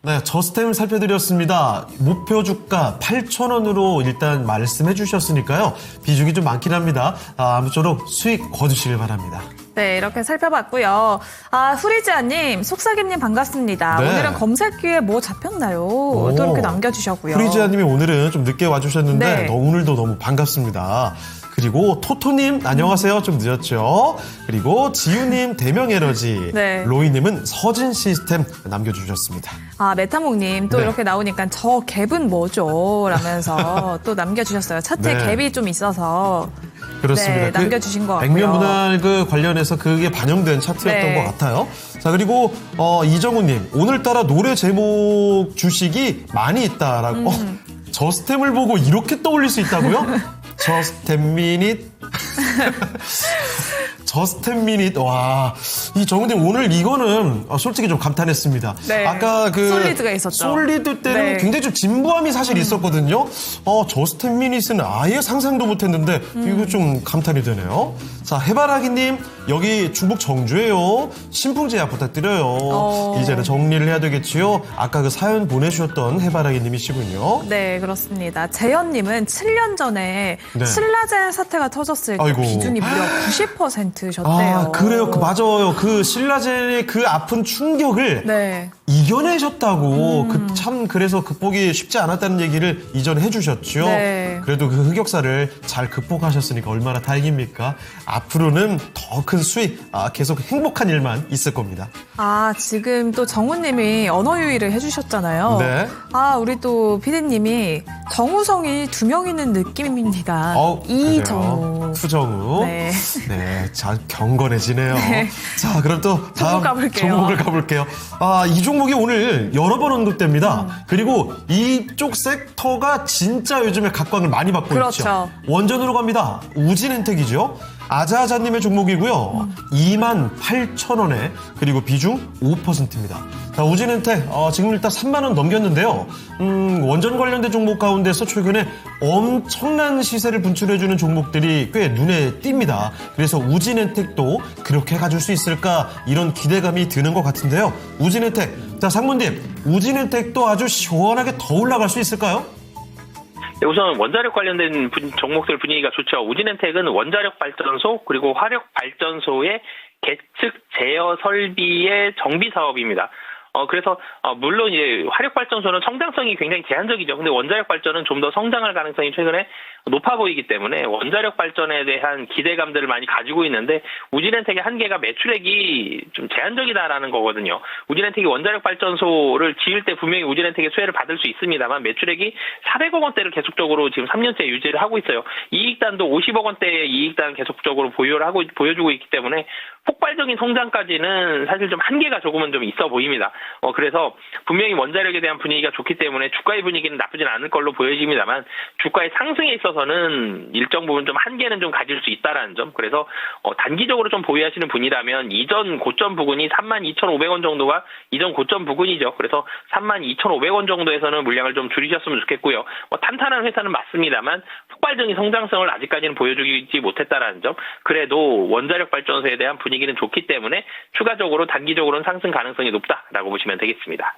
A: 네, 저스템 살펴드렸습니다. 목표 주가 8,000원으로 일단 말씀해 주셨으니까요. 비중이 좀 많긴 합니다. 아무쪼록 수익 거두시길 바랍니다.
B: 네, 이렇게 살펴봤고요. 후리지아님, 속삭임님 반갑습니다.
A: 네.
B: 오늘은 검색기에 뭐 잡혔나요? 또 이렇게 남겨주셨고요.
A: 후리지아님이 오늘은 좀 늦게 와주셨는데
B: 네.
A: 오늘도 너무 반갑습니다. 그리고 토토님 안녕하세요. 좀 늦었죠. 그리고 지유님 대명에너지,
B: 네.
A: 로이님은 서진 시스템 남겨주셨습니다.
B: 메타몽님 또
A: 네.
B: 이렇게 나오니까 저 갭은 뭐죠? 라면서 또 남겨주셨어요. 차트에
A: 네.
B: 갭이 좀 있어서
A: 그렇습니다.
B: 네, 남겨주신 것 같고요.
A: 백면분할 관련해서 그게 반영된 차트였던
B: 네.
A: 것 같아요. 자, 그리고 이정우님 오늘따라 노래 제목 주식이 많이 있다라고. 저스템을 보고 이렇게 떠올릴 수 있다고요? Just 10 minute. Just 10 minute. 와, 이 정우님 오늘 이거는 솔직히 좀 감탄했습니다.
B: 네.
A: 아까
B: 솔리드가 있었죠.
A: 솔리드 때는
B: 네.
A: 굉장히 좀 진부함이 사실 있었거든요. Just 10 minutes는 아예 상상도 못했는데 이거 좀 감탄이 되네요. 자, 해바라기님 여기 중북 정주예요. 신풍 제약 부탁드려요. 이제는 정리를 해야 되겠지요. 아까 그 사연 보내주셨던 해바라기님이시군요.
B: 네, 그렇습니다. 재현님은 7년 전에
A: 네.
B: 신라젠 사태가 터졌을 때
A: 아이고.
B: 비중이 무려 90%셨대요.
A: 그래요. 맞아요. 그 신라젠의 그 아픈 충격을
B: 네.
A: 이겨내셨다고. 그래서 극복이 쉽지 않았다는 얘기를 이전에 해주셨죠.
B: 네.
A: 그래도 그 흑역사를 잘 극복하셨으니까 얼마나 다행입니까? 앞으로는 더 큰 수익, 계속 행복한 일만 있을 겁니다.
B: 지금 또 정우님이 언어 유희를 해주셨잖아요.
A: 네.
B: 우리 또 피디님이 정우성이 2명 있는 느낌입니다. 이정우.
A: 후정우.
B: 네.
A: 네, 자, 경건해지네요.
B: 네.
A: 자, 그럼 또 다음
B: 종목 가볼게요.
A: 종목을 가볼게요. 이 종목이 오늘 여러 번 언급됩니다. 그리고 이쪽 섹터가 진짜 요즘에 각광을 많이 받고
B: 그렇죠.
A: 있죠. 원전으로 갑니다. 우진엔텍이죠. 아자아자님의 종목이고요. 28,000원에 그리고 비중 5%입니다. 자, 우진엔텍 지금 일단 3만 원 넘겼는데요. 원전 관련된 종목 가운데서 최근에 엄청난 시세를 분출해주는 종목들이 꽤 눈에 띕니다. 그래서 우진엔텍도 그렇게 가줄 수 있을까 이런 기대감이 드는 것 같은데요. 우진엔텍, 자 상무님, 우진엔텍도 아주 시원하게 더 올라갈 수 있을까요?
C: 네, 우선 원자력 관련된 종목들 분위기가 좋죠. 우진엔텍은 원자력 발전소 그리고 화력 발전소의 계측 제어 설비의 정비 사업입니다. 그래서 물론 이제 화력 발전소는 성장성이 굉장히 제한적이죠. 근데 원자력 발전은 좀 더 성장할 가능성이 최근에 높아 보이기 때문에 원자력 발전에 대한 기대감들을 많이 가지고 있는데 우진엔텍의 한계가 매출액이 좀 제한적이다라는 거거든요. 우진엔텍이 원자력 발전소를 지을 때 분명히 우진엔텍의 수혜를 받을 수 있습니다만 매출액이 400억 원대를 계속적으로 지금 3년째 유지를 하고 있어요. 이익단도 50억 원대의 이익단 계속적으로 보여주고 있기 때문에 폭발적인 성장까지는 사실 좀 한계가 조금은 좀 있어 보입니다. 그래서 분명히 원자력에 대한 분위기가 좋기 때문에 주가의 분위기는 나쁘진 않을 걸로 보여집니다만 주가의 상승에 있어서는 일정 부분 좀 한계는 좀 가질 수 있다라는 점. 그래서 단기적으로 좀 보유하시는 분이라면 이전 고점 부근이 32,500원 정도가 이전 고점 부근이죠. 그래서 32,500원 정도에서는 물량을 좀 줄이셨으면 좋겠고요. 탄탄한 회사는 맞습니다만 폭발적인 성장성을 아직까지는 보여주지 못했다라는 점. 그래도 원자력 발전소에 대한 분위기는 좋기 때문에 추가적으로 단기적으로는 상승 가능성이 높다라고 보시면 되겠습니다.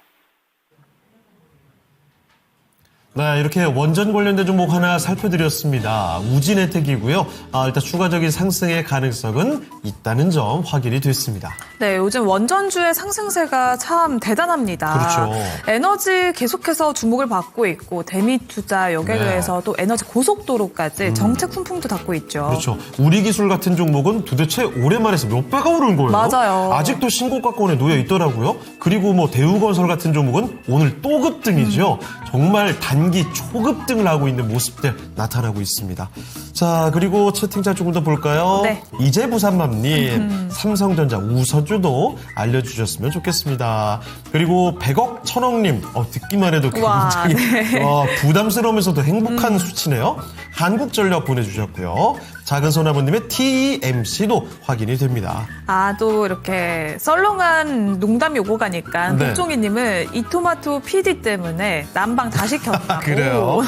A: 네, 이렇게 원전 관련된 종목 하나 살펴드렸습니다. 우진혜택이고요. 일단 추가적인 상승의 가능성은 있다는 점 확인이 됐습니다.
B: 네, 요즘 원전주의 상승세가 참 대단합니다.
A: 그렇죠.
B: 에너지 계속해서 주목을 받고 있고 대미투자 여기에 대해서 또 에너지 고속도로까지 정책 훈풍도 닫고 있죠.
A: 그렇죠. 우리기술 같은 종목은 도대체 올해만 해서 몇 배가 오른 거예요.
B: 맞아요.
A: 아직도 신고가권에 놓여 있더라고요. 그리고 뭐 대우건설 같은 종목은 오늘 또 급등이죠. 정말 단기 초급등을 하고 있는 모습들 나타나고 있습니다. 자, 그리고 채팅창 조금 더 볼까요?
B: 네.
A: 이재부산맘님, 삼성전자 우선주도 알려주셨으면 좋겠습니다. 그리고 100억, 1000억님, 듣기만 해도 굉장히 부담스러우면서도 행복한 수치네요. 한국전력 보내주셨고요. 작은 소나무님의 TEMC도 확인이 됩니다.
B: 또 이렇게 썰렁한 농담이 오고 가니까
A: 네.
B: 복종이님은 이토마토 PD 때문에 난방 다 시켰다고.
A: 그래요.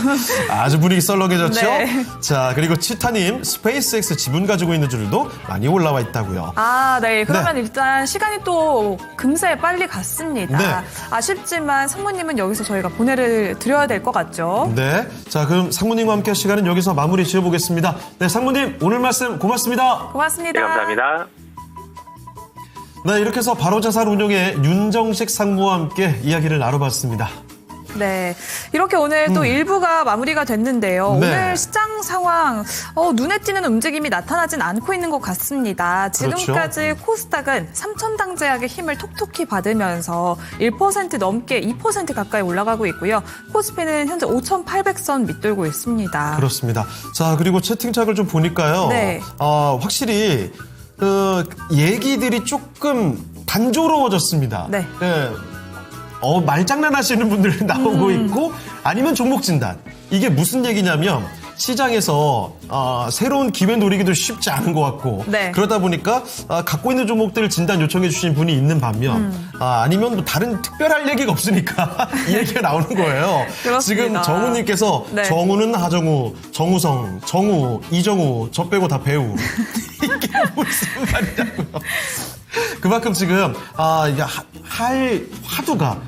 A: 아주 분위기 썰렁해졌죠?
B: 네.
A: 자, 그리고 치타님, 스페이스X 지분 가지고 있는 줄도 많이 올라와 있다고요.
B: 네. 그러면 일단 시간이 또 금세 빨리 갔습니다.
A: 네.
B: 아쉽지만 상무님은 여기서 저희가 보내를 드려야 될 것 같죠?
A: 네. 자, 그럼 상무님과 함께 시간은 여기서 마무리 지어보겠습니다. 네, 상무님, 오늘 말씀 고맙습니다.
B: 고맙습니다.
C: 네, 감사합니다.
A: 네, 이렇게 해서 바로자산 운용의 윤정식 상무와 함께 이야기를 나눠봤습니다.
B: 네. 이렇게 오늘 또 1부가 마무리가 됐는데요.
A: 네.
B: 오늘 시장 상황, 눈에 띄는 움직임이 나타나진 않고 있는 것 같습니다. 지금까지
A: 그렇죠.
B: 코스닥은 3,000당 제약의 힘을 톡톡히 받으면서 1% 넘게 2% 가까이 올라가고 있고요. 코스피는 현재 5,800선 밑돌고 있습니다.
A: 그렇습니다. 자, 그리고 채팅창을 좀 보니까요.
B: 네.
A: 확실히 얘기들이 조금 단조로워졌습니다.
B: 네.
A: 말장난하시는 분들 나오고 있고 아니면 종목 진단. 이게 무슨 얘기냐면 시장에서 새로운 기회 노리기도 쉽지 않은 것 같고
B: 네.
A: 그러다 보니까 갖고 있는 종목들을 진단 요청해 주신 분이 있는 반면 아니면 뭐 다른 특별할 얘기가 없으니까 이 얘기가 나오는 거예요.
B: 그렇습니다.
A: 지금 정우님께서
B: 네.
A: 정우는 하정우, 정우성, 정우, 이정우 저 빼고 다 배우. 이게 무슨 말이냐고요. 그만큼 지금 이게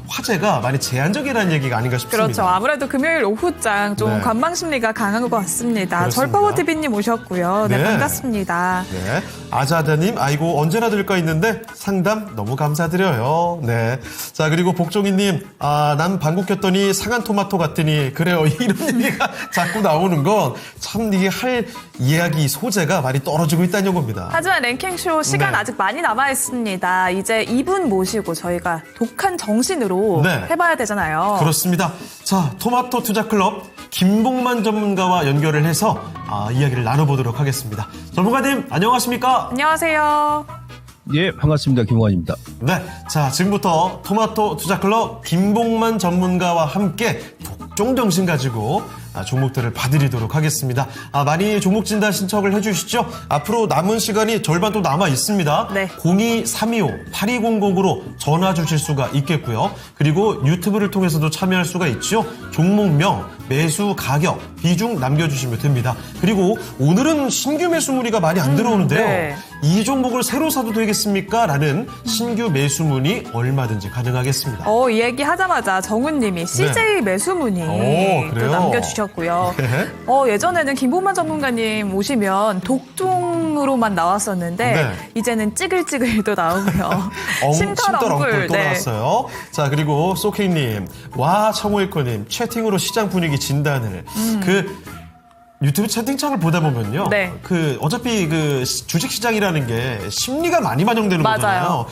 A: 화제가 많이 제한적이라는 얘기가 아닌가 싶습니다.
B: 그렇죠. 아무래도 금요일 오후장 좀
A: 네.
B: 관망 심리가 강한 것 같습니다.
A: 그렇습니다.
B: 절파보TV님 오셨고요. 네,
A: 네.
B: 반갑습니다.
A: 네. 아자다님, 아이고, 언제나 들을까 했는데 상담 너무 감사드려요. 네. 자, 그리고 복종이님, 난 방구 꼈더니 상한 토마토 같더니, 그래요. 이런 얘기가 자꾸 나오는 건 참 이게 할 이야기 소재가 많이 떨어지고 있다는 겁니다.
B: 하지만 랭킹쇼 시간
A: 네.
B: 아직 많이 남아있습니다. 이제 2분 모시고 저희가 독한 정신으로
A: 네.
B: 해봐야 되잖아요.
A: 그렇습니다. 자, 토마토 투자클럽 김봉만 전문가와 연결을 해서 이야기를 나눠보도록 하겠습니다. 전문가님, 안녕하십니까?
B: 안녕하세요.
D: 예, 반갑습니다. 김홍환입니다.
A: 네. 자, 지금부터 토마토 투자클럽 김봉만 전문가와 함께 독종 정신 가지고 종목들을 봐드리도록 하겠습니다. 많이 종목 진단 신청을 해주시죠. 앞으로 남은 시간이 절반도 남아 있습니다.
B: 네.
A: 02-3255-8200으로 전화 주실 수가 있겠고요. 그리고 유튜브를 통해서도 참여할 수가 있죠. 종목명, 매수 가격, 비중 남겨주시면 됩니다. 그리고 오늘은 신규 매수 문의가 많이 안 들어오는데요.
B: 네.
A: 이 종목을 새로 사도 되겠습니까? 라는 신규 매수 문의 얼마든지 가능하겠습니다.
B: 이 얘기 하자마자 정훈님이 CJ 매수 문의 또
A: 그래요?
B: 남겨주셨고요.
A: 네.
B: 예전에는 김봉만 전문가님 오시면 독종으로만 나왔었는데
A: 네.
B: 이제는 찌글찌글도 나오고요.
A: 심터렁풀 또
B: 네.
A: 나왔어요. 자, 그리고 소케이님, 와, 청호일코님, 채팅으로 시장 분위기 진단을. 유튜브 채팅창을 보다 보면요.
B: 네.
A: 어차피 주식 시장이라는 게 심리가 많이 반영되는
B: 맞아요.
A: 거잖아요.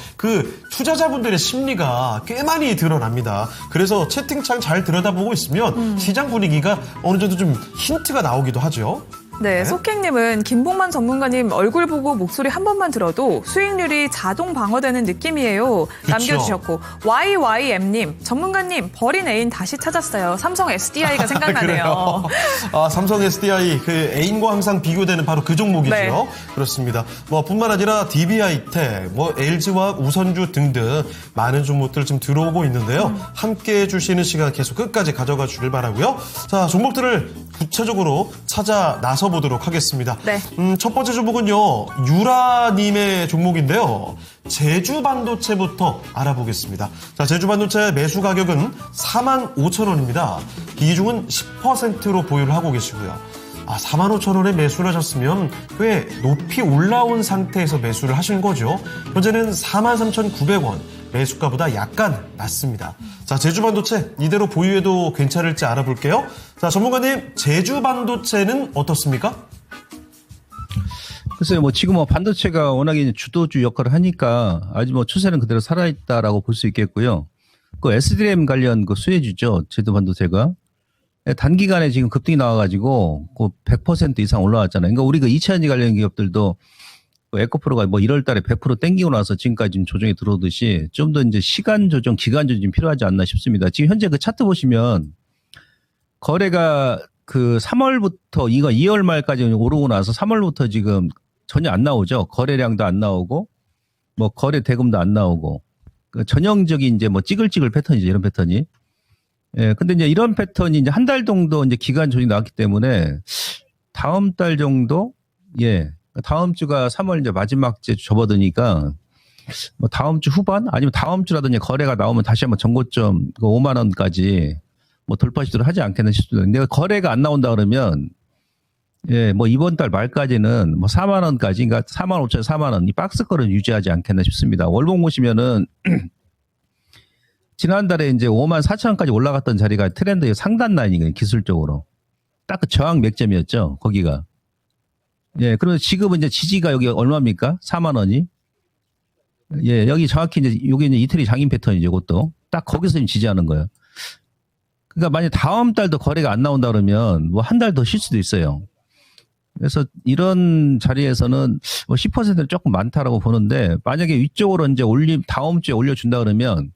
A: 투자자분들의 심리가 꽤 많이 드러납니다. 그래서 채팅창 잘 들여다보고 있으면 시장 분위기가 어느 정도 좀 힌트가 나오기도 하죠.
B: 네, 소캥님은 김봉만 전문가님 얼굴 보고 목소리 한 번만 들어도 수익률이 자동 방어되는 느낌이에요. 남겨주셨고 YYM님 전문가님 버린 애인 다시 찾았어요. 삼성 SDI가 생각나네요.
A: 아, 삼성 SDI 그 애인과 항상 비교되는 바로 그 종목이죠.
B: 네.
A: 그렇습니다. 뭐 뿐만 아니라 DB하이텍, 뭐 LG화학, 우선주 등등 많은 종목들 지금 들어오고 있는데요. 함께 해주시는 시간 계속 끝까지 가져가 주길 바라고요. 자, 종목들을 구체적으로 찾아 나서 보도록 하겠습니다.
B: 네.
A: 첫 번째 종목은요, 유라님의 종목인데요. 제주반도체부터 알아보겠습니다. 자, 제주반도체 매수 가격은 45,000원입니다. 비중은 10%로 보유를 하고 계시고요. 45,000원에 매수를 하셨으면 꽤 높이 올라온 상태에서 매수를 하신 거죠. 현재는 43,900원. 매수가보다 약간 낮습니다. 자, 제주반도체 이대로 보유해도 괜찮을지 알아볼게요. 자, 전문가님, 제주반도체는 어떻습니까?
D: 글쎄요, 뭐 지금 뭐 반도체가 워낙에 주도주 역할을 하니까 아직 뭐 추세는 그대로 살아있다라고 볼 수 있겠고요. 그 SDRAM 관련 그 수혜주죠, 제주반도체가. 단기간에 지금 급등이 나와가지고 그 100% 이상 올라왔잖아요. 그러니까 우리 그 2차전지 관련 기업들도 에코프로가 뭐 1월 달에 100% 땡기고 나서 지금까지 좀 조정이 들어오듯이 좀 더 이제 시간 조정, 기간 조정이 필요하지 않나 싶습니다. 지금 현재 그 차트 보시면 거래가 그 3월부터 이거 2월 말까지 오르고 나서 3월부터 지금 전혀 안 나오죠. 거래량도 안 나오고 뭐 거래 대금도 안 나오고 그 전형적인 이제 뭐 찌글찌글 패턴이죠. 이런 패턴이. 예, 근데 이제 이런 패턴이 이제 한 달 정도 이제 기간 조정이 나왔기 때문에 다음 달 정도 예. 다음 주가 3월 이제 마지막 주 접어드니까 뭐 다음 주 후반 아니면 다음 주라든지 거래가 나오면 다시 한번 전고점 5만 원까지 뭐 돌파 시도를 하지 않겠나 싶습니다. 근데 거래가 안 나온다 그러면 예, 뭐 이번 달 말까지는 뭐 4만 원까지 그러니까 4만 5천 4만 원 이 박스권을 유지하지 않겠나 싶습니다. 월봉 보시면은 지난달에 이제 5만 4천 원까지 올라갔던 자리가 트렌드의 상단 라인이거든요. 기술적으로. 딱 그 저항 맥점이었죠. 거기가. 예, 그러면 지금은 이제 지지가 여기 얼마입니까? 4만 원이. 예, 여기 정확히 이제 요게 이제 이태리 장인 패턴이죠, 그것도. 딱 거기서 지금 지지하는 거예요. 그러니까 만약 다음 달도 거래가 안 나온다 그러면 뭐 한 달 더 쉴 수도 있어요. 그래서 이런 자리에서는 뭐 10%는 조금 많다라고 보는데 만약에 위쪽으로 이제 다음 주에 올려준다 그러면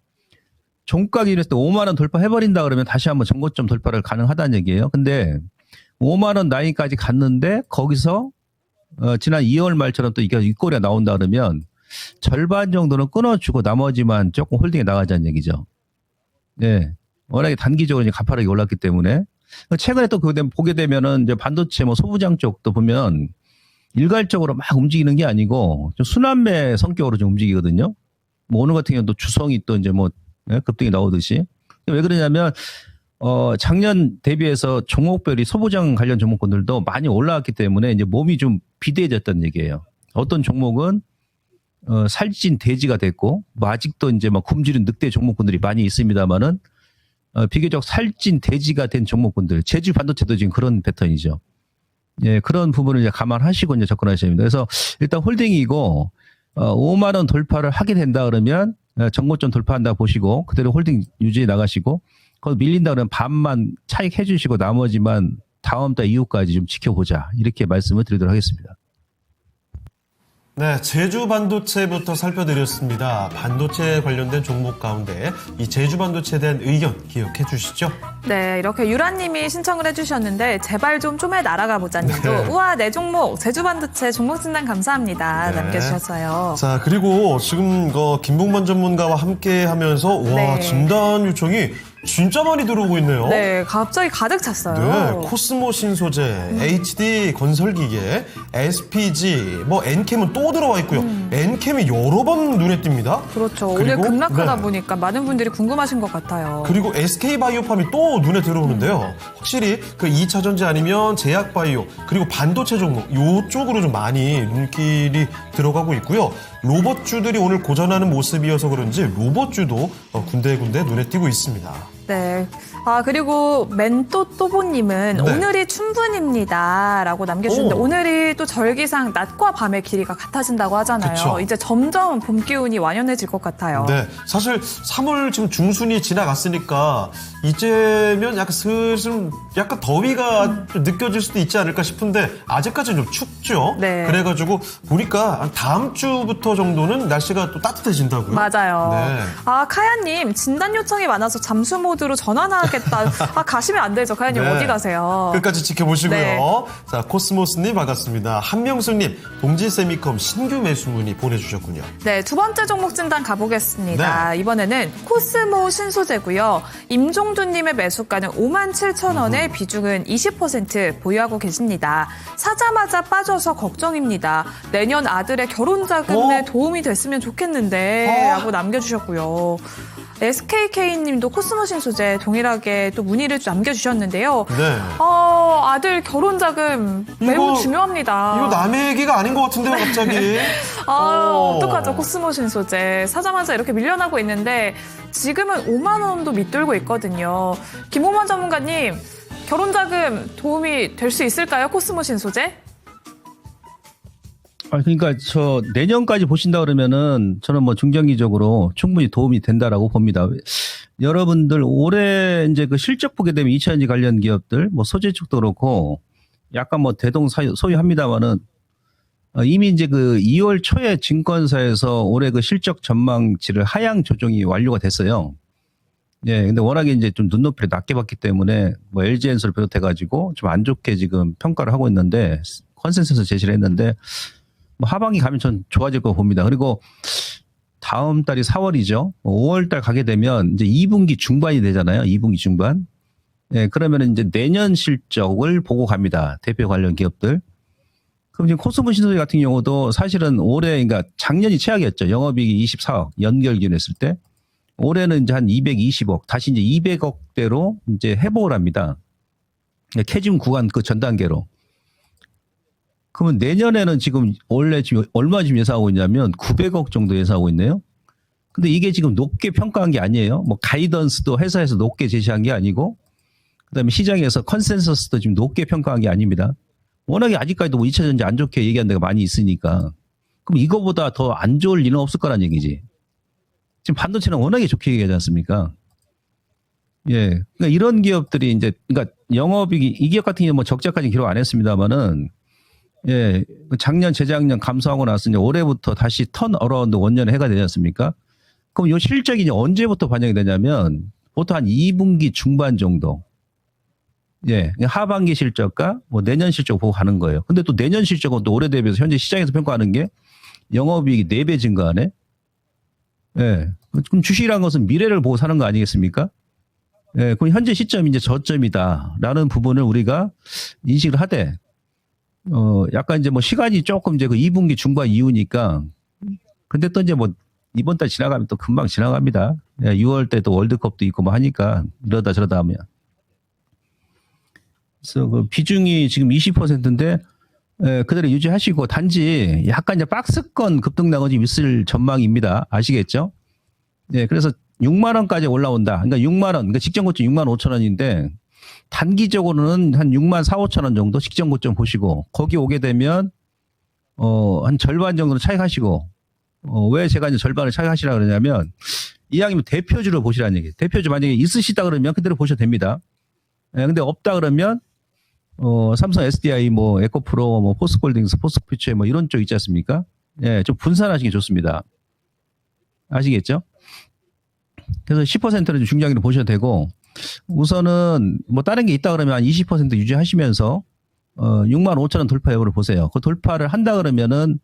D: 종가 기준에서 5만 원 돌파해버린다 그러면 다시 한번 전고점 돌파를 가능하다는 얘기예요. 근데 5만 원 라인까지 갔는데 거기서 지난 2월 말처럼 또 이게 윗꼬리가 나온다 그러면 절반 정도는 끊어주고 나머지만 조금 홀딩에 나가자는 얘기죠. 네. 워낙에 단기적으로 이제 가파르게 올랐기 때문에. 최근에 또 보게 되면은 이제 반도체 뭐 소부장 쪽도 보면 일괄적으로 막 움직이는 게 아니고 좀 순환매 성격으로 좀 움직이거든요. 뭐 오늘 같은 경우도 주성이 또 이제 뭐 급등이 나오듯이. 왜 그러냐면 작년 대비해서 종목별이 소부장 관련 종목군들도 많이 올라왔기 때문에 이제 몸이 좀 비대해졌다는 얘기예요. 어떤 종목은 살찐 돼지가 됐고, 뭐 아직도 이제 막 굶주린 늑대 종목군들이 많이 있습니다만은 비교적 살찐 돼지가 된 종목군들, 제주 반도체도 지금 그런 패턴이죠. 예, 그런 부분을 이제 감안하시고 이제 접근하셔야 됩니다. 그래서 일단 홀딩이고 5만 원 돌파를 하게 된다 그러면 전고점 돌파한다 보시고 그대로 홀딩 유지해 나가시고. 거기 밀린다 그러면 반만 차익 해주시고 나머지만 다음 달 이후까지 좀 지켜보자. 이렇게 말씀을 드리도록 하겠습니다.
A: 네, 제주 반도체부터 살펴드렸습니다. 반도체 관련된 종목 가운데 이 제주 반도체에 대한 의견 기억해 주시죠.
B: 네, 이렇게 유라님이 신청을 해주셨는데 제발 좀 좀에 날아가 보자님도
A: 네.
B: 우와 내 종목 제주 반도체 종목 진단 감사합니다.
A: 네.
B: 남겨주셨어요.
A: 자, 그리고 지금 김봉만 전문가와 함께 하면서 와,
B: 네.
A: 진단 요청이 진짜 많이 들어오고 있네요.
B: 네, 갑자기 가득 찼어요.
A: 네, 코스모 신소재, HD 건설기계, SPG, 뭐 엔캠은 또 들어와 있고요. 엔캠이 여러 번 눈에 띕니다.
B: 그렇죠.
A: 그리고,
B: 오늘 급락하다
A: 네.
B: 보니까 많은 분들이 궁금하신 것 같아요.
A: 그리고 SK바이오팜이 또 눈에 들어오는데요. 확실히 그 2차 전지 아니면 제약바이오 그리고 반도체 종목 요쪽으로 좀 많이 눈길이 들어가고 있고요. 로봇주들이 오늘 고전하는 모습이어서 그런지 로봇주도 군데군데 눈에 띄고 있습니다.
B: 네, 그리고 멘토또보님은
A: 네.
B: 오늘이 춘분입니다. 라고 남겨주셨는데
A: 오.
B: 오늘이 또 절기상 낮과 밤의 길이가 같아진다고 하잖아요.
A: 그쵸.
B: 이제 점점 봄 기운이 완연해질 것 같아요.
A: 네, 사실 3월 지금 중순이 지나갔으니까 이제면 약간 슬슬 약간 더위가 좀 느껴질 수도 있지 않을까 싶은데 아직까지는 좀 춥죠.
B: 네.
A: 그래가지고 보니까 다음 주부터 정도는 날씨가 또 따뜻해진다고요.
B: 맞아요.
A: 네.
B: 카야님, 진단 요청이 많아서 잠수 모드로 전환하겠다. 가시면 안 되죠. 카야님,
A: 네.
B: 어디 가세요?
A: 끝까지 지켜보시고요.
B: 네.
A: 자, 코스모스님 반갑습니다. 한명수님, 동지세미컴 신규 매수문의 보내주셨군요.
B: 네, 두 번째 종목 진단 가보겠습니다.
A: 네.
B: 이번에는 코스모 신소재고요. 임종두님의 매수가는 57,000원에 비중은 20% 보유하고 계십니다. 사자마자 빠져서 걱정입니다. 내년 아들의 결혼 자금에 도움이 됐으면 좋겠는데 라고 남겨주셨고요. SKK님도 코스모 신소재 동일하게 또 문의를 남겨주셨는데요.
A: 네.
B: 아들 결혼 자금 매우 중요합니다.
A: 이거 남의 얘기가 아닌 것 같은데요, 갑자기.
B: 어떡하죠? 코스모 신소재. 사자마자 이렇게 밀려나고 있는데 지금은 5만 원도 밑돌고 있거든요. 김호만 전문가님, 결혼 자금 도움이 될 수 있을까요? 코스모 신소재?
D: 그러니까 저 내년까지 보신다 그러면은 저는 뭐 중장기적으로 충분히 도움이 된다라고 봅니다. 여러분들 올해 이제 그 실적 보게 되면 2차전지 관련 기업들 뭐 소재 쪽도 그렇고 약간 뭐 대동 소유합니다만은 이미 이제 그 2월 초에 증권사에서 올해 그 실적 전망치를 하향 조정이 완료가 됐어요. 예, 근데 워낙에 이제 좀 눈높이를 낮게 봤기 때문에 뭐 LG엔솔을 비롯해가지고 좀 안 좋게 지금 평가를 하고 있는데 컨센서스 제시를 했는데 뭐 하반기 가면 전 좋아질 거 봅니다. 그리고 다음 달이 4월이죠. 5월 달 가게 되면 이제 2분기 중반이 되잖아요. 2분기 중반. 예, 그러면 이제 내년 실적을 보고 갑니다. 대표 관련 기업들. 그럼 지금 코스모 신소재 같은 경우도 사실은 올해, 그러니까 작년이 최악이었죠. 영업이익이 24억 연결 기준했을 때. 올해는 이제 한 220억, 다시 이제 200억대로 이제 회복을 합니다. 캐즘 구간 그 전 단계로. 그러면 내년에는 지금 원래 지금 얼마 지금 예상하고 있냐면 900억 정도 예상하고 있네요. 근데 이게 지금 높게 평가한 게 아니에요. 뭐 가이던스도 회사에서 높게 제시한 게 아니고, 그다음에 시장에서 컨센서스도 지금 높게 평가한 게 아닙니다. 워낙에 아직까지도 뭐 2차전지 안 좋게 얘기하는 데가 많이 있으니까. 그럼 이거보다 더 안 좋을 일은 없을 거란 얘기지. 지금 반도체는 워낙에 좋게 얘기하지 않습니까? 예. 그러니까 이런 기업들이 이제, 그러니까 영업이익이, 이 기업 같은 경우는 뭐 적자까지 기록 안 했습니다만은, 예. 작년, 재작년 감소하고 나서 이제 올해부터 다시 턴 어라운드 원년에 해가 되지 않습니까? 그럼 이 실적이 이제 언제부터 반영이 되냐면, 보통 한 2분기 중반 정도. 예. 하반기 실적과 뭐 내년 실적 보고 가는 거예요. 근데 또 내년 실적은 또 올해 대비해서 현재 시장에서 평가하는 게 영업이익이 4배 증가하네? 예. 그럼 주식이라는 것은 미래를 보고 사는 거 아니겠습니까? 예. 그럼 현재 시점이 이제 저점이다라는 부분을 우리가 인식을 하되, 약간 이제 뭐 시간이 조금 이제 그 2분기 중반 이후니까, 근데 또 이제 뭐 이번 달 지나가면 또 금방 지나갑니다. 예, 6월 때 또 월드컵도 있고 뭐 하니까 이러다 저러다 하면. 그래서 그 비중이 지금 20%인데, 예, 그대로 유지하시고 단지 약간 이제 박스권 급등락은 좀 있을 전망입니다. 아시겠죠? 예, 그래서 6만 원까지 올라온다. 그러니까 6만 원, 그러니까 직전 고점 6만 5천 원인데 단기적으로는 한 6만 4, 5천 원 정도 직전 고점 보시고 거기 오게 되면 한 절반 정도는 차익하시고 왜 제가 이제 절반을 차익하시라 그러냐면 이왕이면 대표주로 보시라는 얘기예요. 대표주 만약에 있으시다 그러면 그대로 보셔도 됩니다. 예, 근데 없다 그러면 삼성 SDI, 뭐, 에코프로, 뭐, 포스코홀딩스, 포스피처, 뭐, 이런 쪽 있지 않습니까? 예, 좀 분산하시는 게 좋습니다. 아시겠죠? 그래서 10%는 중장기로 보셔도 되고, 우선은, 뭐, 다른 게 있다 그러면 한 20% 유지하시면서, 6만 5천 원 돌파 여부를 보세요. 그 돌파를 한다 그러면은,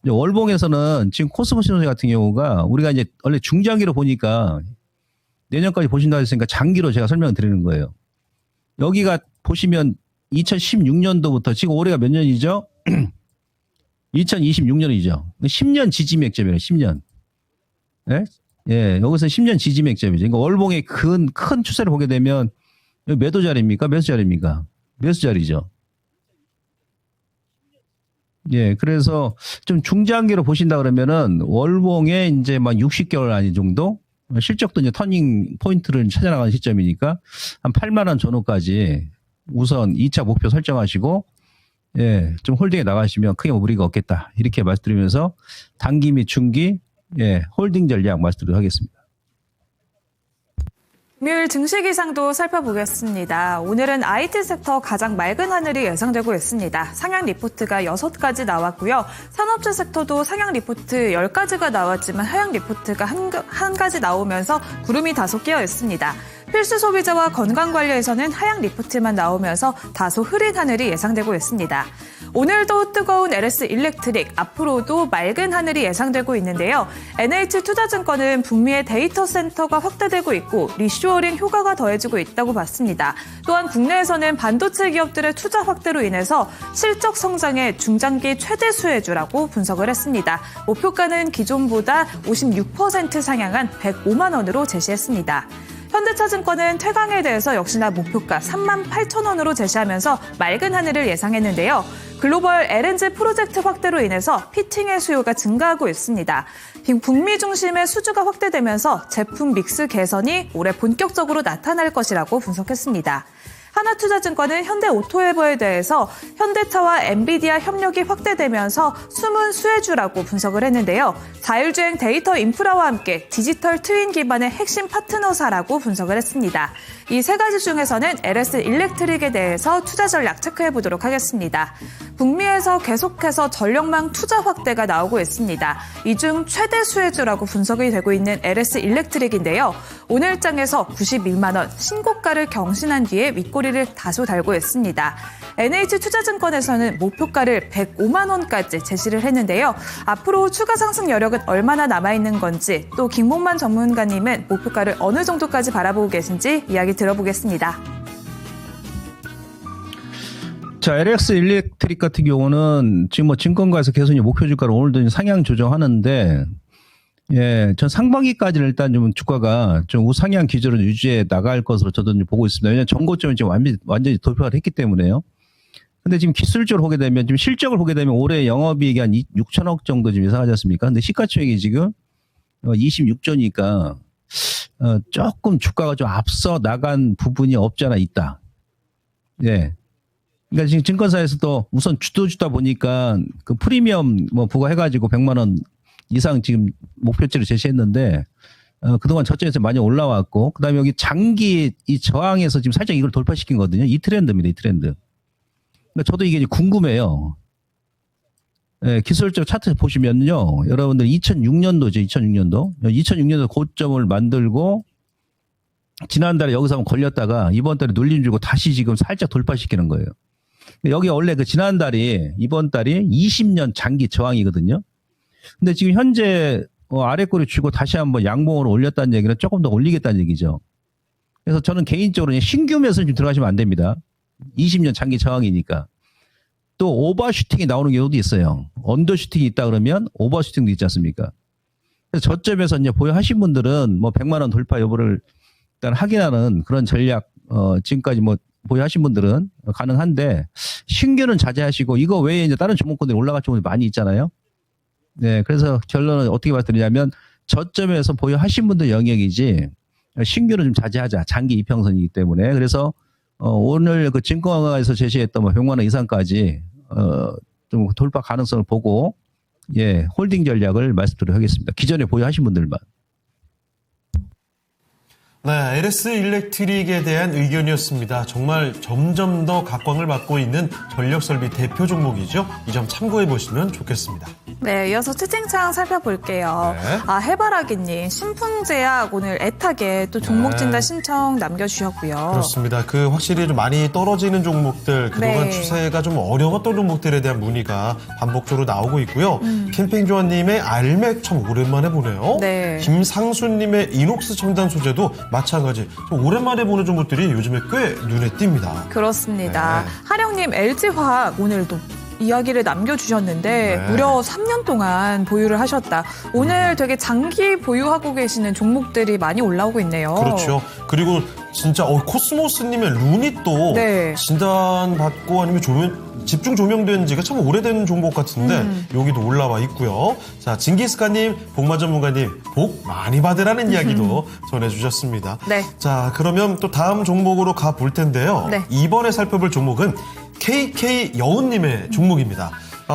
D: 월봉에서는 지금 코스모 신소재 같은 경우가 우리가 이제 원래 중장기로 보니까 내년까지 보신다고 했으니까 장기로 제가 설명을 드리는 거예요. 여기가 보시면 2016년도부터 지금 올해가 몇 년이죠? 2026년이죠. 10년 지지 맥점이에요. 10년. 예? 예, 여기서 10년 지지 맥점이죠. 그러니까 월봉의 큰 추세를 보게 되면 여기 매도 자리입니까? 매수 자리입니까? 매수 자리죠. 예, 그래서 좀 중장기로 보신다 그러면은 월봉에 이제 막 60개월 아닌 정도? 실적도 이제 터닝 포인트를 찾아나가는 시점이니까 한 8만 원 전후까지 우선 2차 목표 설정하시고 예, 좀 홀딩에 나가시면 크게 무리가 없겠다. 이렇게 말씀드리면서 단기 및 중기 예, 홀딩 전략 말씀드리도록 하겠습니다.
B: 금요일 증시 기상도 살펴보겠습니다. 오늘은 IT 섹터 가장 맑은 하늘이 예상되고 있습니다. 상향 리포트가 6가지 나왔고요. 산업재 섹터도 상향 리포트 10가지가 나왔지만 하향 리포트가 한 가지 나오면서 구름이 다소 끼어 있습니다. 필수 소비자와 건강 관리에서는 하향 리포트만 나오면서 다소 흐린 하늘이 예상되고 있습니다. 오늘도 뜨거운 LS 일렉트릭, 앞으로도 맑은 하늘이 예상되고 있는데요. NH투자증권은 북미의 데이터 센터가 확대되고 있고 리쇼어링 효과가 더해지고 있다고 봤습니다. 또한 국내에서는 반도체 기업들의 투자 확대로 인해서 실적 성장의 중장기 최대 수혜주라고 분석을 했습니다. 목표가는 기존보다 56% 상향한 105만 원으로 제시했습니다. 현대차증권은 퇴강에 대해서 역시나 목표가 38,000원으로 제시하면서 맑은 하늘을 예상했는데요. 글로벌 LNG 프로젝트 확대로 인해서 피팅의 수요가 증가하고 있습니다. 북미 중심의 수주가 확대되면서 제품 믹스 개선이 올해 본격적으로 나타날 것이라고 분석했습니다. 하나투자증권은 현대오토에버에 대해서 현대차와 엔비디아 협력이 확대되면서 숨은 수혜주라고 분석을 했는데요. 자율주행 데이터 인프라와 함께 디지털 트윈 기반의 핵심 파트너사라고 분석을 했습니다. 이 세 가지 중에서는 LS 일렉트릭에 대해서 투자 전략 체크해 보도록 하겠습니다. 북미에서 계속해서 전력망 투자 확대가 나오고 있습니다. 이 중 최대 수혜주라고 분석이 되고 있는 LS 일렉트릭인데요. 오늘 장에서 91만 원 신고가를 경신한 뒤에 윗꼬리를 다소 달고 있습니다. NH투자증권에서는 목표가를 105만 원까지 제시를 했는데요. 앞으로 추가 상승 여력은 얼마나 남아있는 건지, 또 김봉만 전문가님은 목표가를 어느 정도까지 바라보고 계신지 이야기 들어보겠습니다.
D: 자, LX 일렉트릭 같은 경우는 지금 뭐 증권가에서 계속 목표 주가를 오늘도 상향 조정하는데, 예, 전 상반기까지는 일단 좀 주가가 좀 우상향 기조를 유지해 나갈 것으로 저도 보고 있습니다. 왜냐하면 전고점을 지금 완전히 돌파를 했기 때문에요. 근데 지금 기술적으로 보게 되면, 지금 실적을 보게 되면 올해 영업이익이 한 6천억 정도 지금 예상하지 않습니까? 근데 시가총액이 지금 26조니까, 조금 주가가 좀 앞서 나간 부분이 없지 않아 있다. 예. 그러니까 지금 증권사에서도 우선 주다 보니까 그 프리미엄 뭐 부과해가지고 100만 원 이상 지금 목표치를 제시했는데, 그동안 저점에서 많이 올라왔고, 그 다음에 여기 장기 이 저항에서 지금 살짝 이걸 돌파시킨 거거든요. 이 트렌드입니다, 이 트렌드. 그러니까 저도 이게 궁금해요. 예, 기술적 차트 보시면요. 여러분들 2006년도죠, 2006년도 고점을 만들고, 지난달에 여기서 한번 걸렸다가 이번 달에 눌림 주고 다시 지금 살짝 돌파시키는 거예요. 여기 원래 그 이번 달이 20년 장기 저항이거든요. 근데 지금 현재 아래꼬리 쥐고 다시 한번 양봉으로 올렸다는 얘기는 조금 더 올리겠다는 얘기죠. 그래서 저는 개인적으로 신규 매수는 좀 들어가시면 안 됩니다. 20년 장기 저항이니까. 또 오버슈팅이 나오는 경우도 있어요. 언더슈팅이 있다 그러면 오버슈팅도 있지 않습니까? 그래서 저점에서 이제 보유하신 분들은 뭐 100만 원 돌파 여부를 일단 확인하는 그런 전략, 지금까지 뭐 보유하신 분들은 가능한데, 신규는 자제하시고, 이거 외에 이제 다른 종목군들이 올라갈 종목이 많이 있잖아요. 네, 그래서 결론은 어떻게 말씀드리냐면, 저점에서 보유하신 분들 영역이지, 신규는 좀 자제하자. 장기 이평선이기 때문에. 그래서, 오늘 그 증권가에서 제시했던 뭐 100만 원 이상까지, 좀 돌파 가능성을 보고, 예, 홀딩 전략을 말씀드리도록 하겠습니다. 기존에 보유하신 분들만.
A: 네, LS 일렉트릭에 대한 의견이었습니다. 정말 점점 더 각광을 받고 있는 전력설비 대표 종목이죠. 이 점 참고해 보시면 좋겠습니다.
B: 네, 이어서 채팅창 살펴볼게요.
A: 네.
B: 해바라기님, 신풍제약 오늘 애타게 또 종목 진단 신청 남겨주셨고요.
A: 그렇습니다. 그 확실히 좀 많이 떨어지는 종목들, 그동안
B: 네.
A: 추세가 좀 어려웠던 종목들에 대한 문의가 반복적으로 나오고 있고요. 캠핑조아님의 알맥 참 오랜만에 보네요.
B: 네.
A: 김상수님의 이녹스 첨단 소재도 마찬가지. 좀 오랜만에 보는 종목들이 요즘에 꽤 눈에 띕니다.
B: 그렇습니다.
A: 네.
B: 하령님, LG화학 오늘도 이야기를 남겨주셨는데
A: 네.
B: 무려 3년 동안 보유를 하셨다. 오늘 되게 장기 보유하고 계시는 종목들이 많이 올라오고 있네요.
A: 그렇죠. 그리고 진짜 코스모스님의 룬이 또
B: 네.
A: 진단받고 아니면 집중 조명된 지가 참 오래된 종목 같은데 여기도 올라와 있고요. 자, 징기스칸님, 복마 전문가님 복 많이 받으라는 이야기도 전해주셨습니다.
B: 네.
A: 자, 그러면 또 다음 종목으로 가볼 텐데요.
B: 네.
A: 이번에 살펴볼 종목은 KK 여운님의 종목입니다.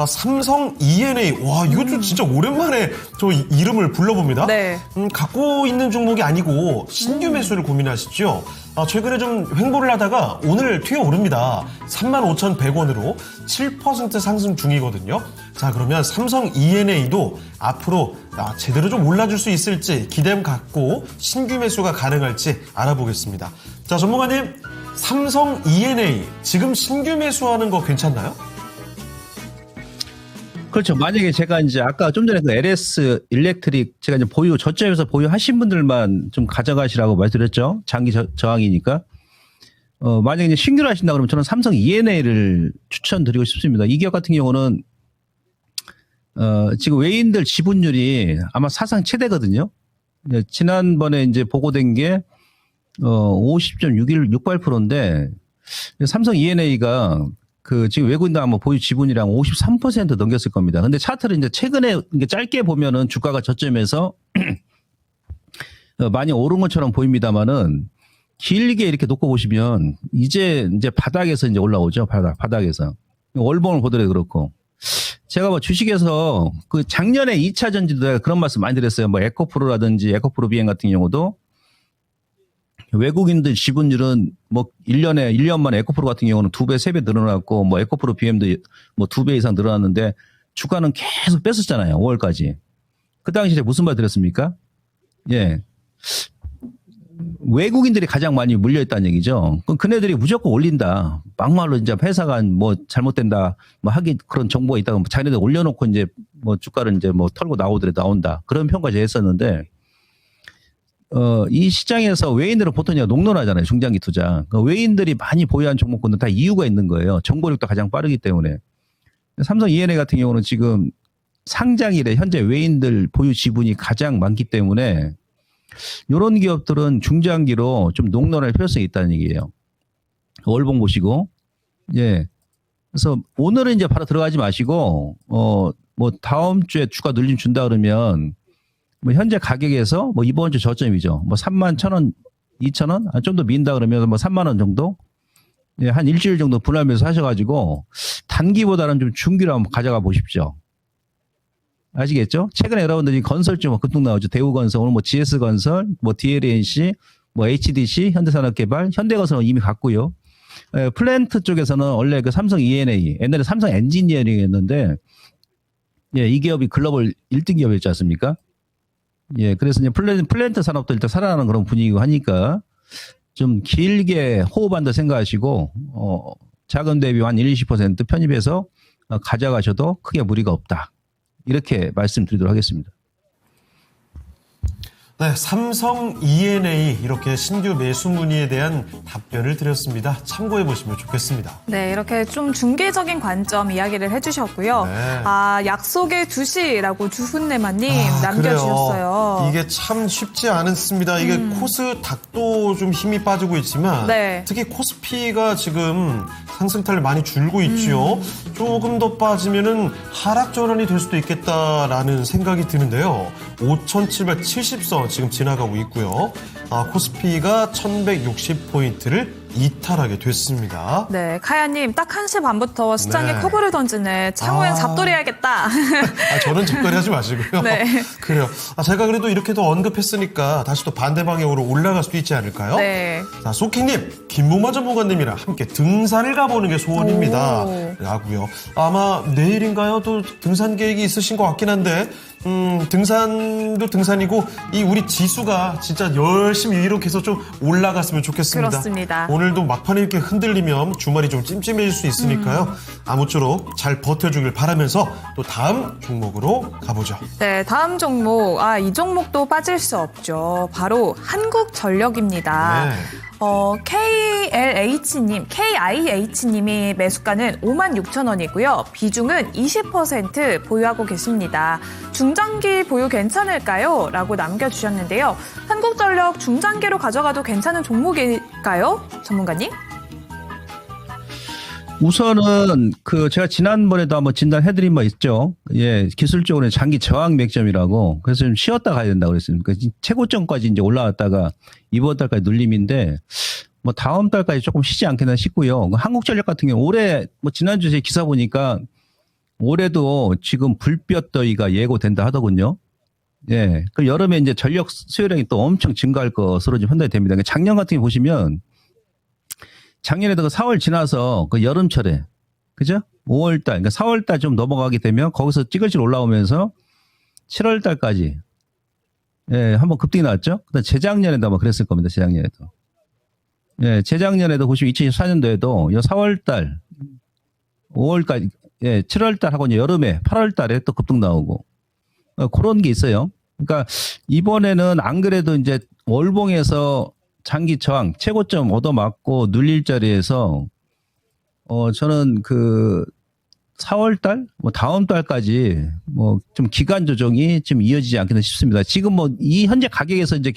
A: 삼성 ENA. 와, 이것도 진짜 오랜만에 저 이름을 불러봅니다.
B: 네.
A: 갖고 있는 종목이 아니고 신규 매수를 고민하시죠. 최근에 좀 횡보를 하다가 오늘 튀어오릅니다. 35,100원으로 7% 상승 중이거든요. 자, 그러면 삼성 ENA도 앞으로 제대로 좀 올라줄 수 있을지 기대감 갖고 신규 매수가 가능할지 알아보겠습니다. 자, 전문가님, 삼성 ENA 지금 신규 매수하는 거 괜찮나요?
D: 그렇죠. 만약에 제가 이제 아까 좀 전에 그 LS 일렉트릭 제가 이제 저점에서 보유하신 분들만 좀 가져가시라고 말씀드렸죠. 장기 저항이니까. 만약에 이제 신규로 하신다 그러면 저는 삼성 ENA를 추천드리고 싶습니다. 이 기업 같은 경우는 지금 외인들 지분율이 아마 사상 최대거든요. 지난번에 이제 보고된 게 50.68%인데 삼성 ENA가 지금 외국인들 아마 보유 지분이랑 53% 넘겼을 겁니다. 근데 차트를 이제 최근에 짧게 보면은 주가가 저점에서 많이 오른 것처럼 보입니다만은 길게 이렇게 놓고 보시면 이제 바닥에서 이제 올라오죠. 바닥에서. 월봉을 보더라도 그렇고. 제가 뭐 주식에서 작년에 2차 전지도 내가 그런 말씀 많이 드렸어요. 뭐 에코프로라든지 에코프로 비행 같은 경우도 외국인들 지분율은 뭐 1년 만에 에코프로 같은 경우는 2배, 3배 늘어났고 뭐 에코프로 BM도 뭐 2배 이상 늘어났는데 주가는 계속 뺐었잖아요. 5월까지. 그 당시에 무슨 말 드렸습니까? 예. 외국인들이 가장 많이 물려있다는 얘기죠. 그럼 그네들이 무조건 올린다. 막말로 이제 회사가 뭐 잘못된다. 뭐 그런 정보가 있다가 자기네들 올려놓고 이제 뭐 주가를 이제 뭐 털고 나온다. 그런 평가를 했었는데 이 시장에서 외인들은 보통 농론하잖아요. 중장기 투자. 그러니까 외인들이 많이 보유한 종목군은 다 이유가 있는 거예요. 정보력도 가장 빠르기 때문에. 삼성 ENA 같은 경우는 지금 상장일에 현재 외인들 보유 지분이 가장 많기 때문에 이런 기업들은 중장기로 좀 농론할 필요성이 있다는 얘기예요. 월봉 보시고. 예. 그래서 오늘은 이제 바로 들어가지 마시고 뭐 다음 주에 주가 늘림 준다 그러면 뭐 현재 가격에서 뭐 이번 주 저점이죠. 뭐 31,000원, 2,000원? 좀 더 민다 그러면 뭐 3만 원 정도? 예, 한 일주일 정도 분할매수 하셔가지고 단기보다는 좀 중기로 한번 가져가 보십시오. 아시겠죠? 최근에 여러분들이 건설주 뭐 급등 나오죠. 대우건설, 오늘 뭐 GS건설, 뭐 DLNC, 뭐 HDC, 현대산업개발, 현대건설은 이미 갔고요. 플랜트 쪽에서는 원래 그 삼성 ENA, 옛날에 삼성 엔지니어링이었는데, 예, 이 기업이 글로벌 1등 기업이었지 않습니까? 예, 그래서 이제 플랜트 산업도 일단 살아나는 그런 분위기고 하니까 좀 길게 호흡한다 생각하시고, 자금 대비 한 1-20% 편입해서 가져가셔도 크게 무리가 없다. 이렇게 말씀드리도록 하겠습니다.
A: 네, 삼성 ENA 이렇게 신규 매수 문의에 대한 답변을 드렸습니다. 참고해 보시면 좋겠습니다.
B: 네, 이렇게 좀 중계적인 관점 이야기를 해주셨고요.
A: 네.
B: 약속의 2시라고 주훈네마님 남겨주셨어요.
A: 그래요. 이게 참 쉽지 않습니다. 이게 코스닥도 좀 힘이 빠지고 있지만
B: 네.
A: 특히 코스피가 지금 상승타를 많이 줄고 있죠. 조금 더 빠지면은 하락 전환이 될 수도 있겠다라는 생각이 드는데요. 5,770선 지금 지나가고 있고요. 코스피가 1,160포인트를 이탈하게 됐습니다.
B: 네, 카야님 딱 1시 반부터 시장에
A: 네.
B: 커브를 던지네. 창호형 잡돌이해야겠다.
A: 저는 적절히 하지 마시고요.
B: 네.
A: 그래요. 제가 그래도 이렇게 더 언급했으니까 다시 또 반대 방향으로 올라갈 수도 있지 않을까요?
B: 네.
A: 자, 소킹님, 김무마 전문가님이랑 함께 등산을 가보는 게 소원입니다. 라고요. 아마 내일인가요? 또 등산 계획이 있으신 것 같긴 한데, 등산도 등산이고, 이 우리 지수가 진짜 열심히 이렇게 해서 좀 올라갔으면 좋겠습니다.
B: 그렇습니다.
A: 오늘도 막판에 이렇게 흔들리면 주말이 좀 찜찜해질 수 있으니까요. 아무쪼록 잘 버텨주길 바라면서 또 다음 종목으로 가보죠.
B: 네, 다음 종목. 이 종목도 빠질 수 없죠. 바로 한국전력입니다.
A: 네.
B: KIH님이 매수가는 56,000원이고요. 비중은 20% 보유하고 계십니다. 중장기 보유 괜찮을까요? 라고 남겨주셨는데요. 한국전력 중장기로 가져가도 괜찮은 종목이 될까요? 전문가님?
D: 우선은 제가 지난번에도 한번 진단해드린 바 있죠. 예, 기술적으로는 장기 저항 맥점이라고. 그래서 좀 쉬었다 가야 된다고 그랬습니다. 최고점까지 이제 올라왔다가 이번 달까지 눌림인데 뭐 다음 달까지 조금 쉬지 않겠나 싶고요. 한국전력 같은 경우 올해 뭐 지난주에 제 기사 보니까 올해도 지금 불볕더위가 예고된다 하더군요. 예, 그 여름에 이제 전력 수요량이 또 엄청 증가할 것으로 좀 판단이 됩니다. 작년 같은 경우 보시면 작년에도 4월 지나서 그 여름철에, 그죠? 5월 달, 그러니까 4월 달 좀 넘어가게 되면 거기서 찌글찌글 올라오면서 7월 달까지, 예, 한번 급등이 나왔죠? 그다음 재작년에도 아마 그랬을 겁니다, 재작년에도. 예, 재작년에도 보시면 2024년도에도 4월 달, 5월까지, 예, 7월 달 하고 이제 여름에 8월 달에 또 급등 나오고, 그런 게 있어요. 그러니까 이번에는 안 그래도 이제 월봉에서 장기 저항 최고점 얻어맞고 눌릴 자리에서 저는 4월 달 뭐 다음 달까지 뭐 좀 기간 조정이 좀 이어지지 않겠나 싶습니다. 지금 뭐 이 현재 가격에서 이제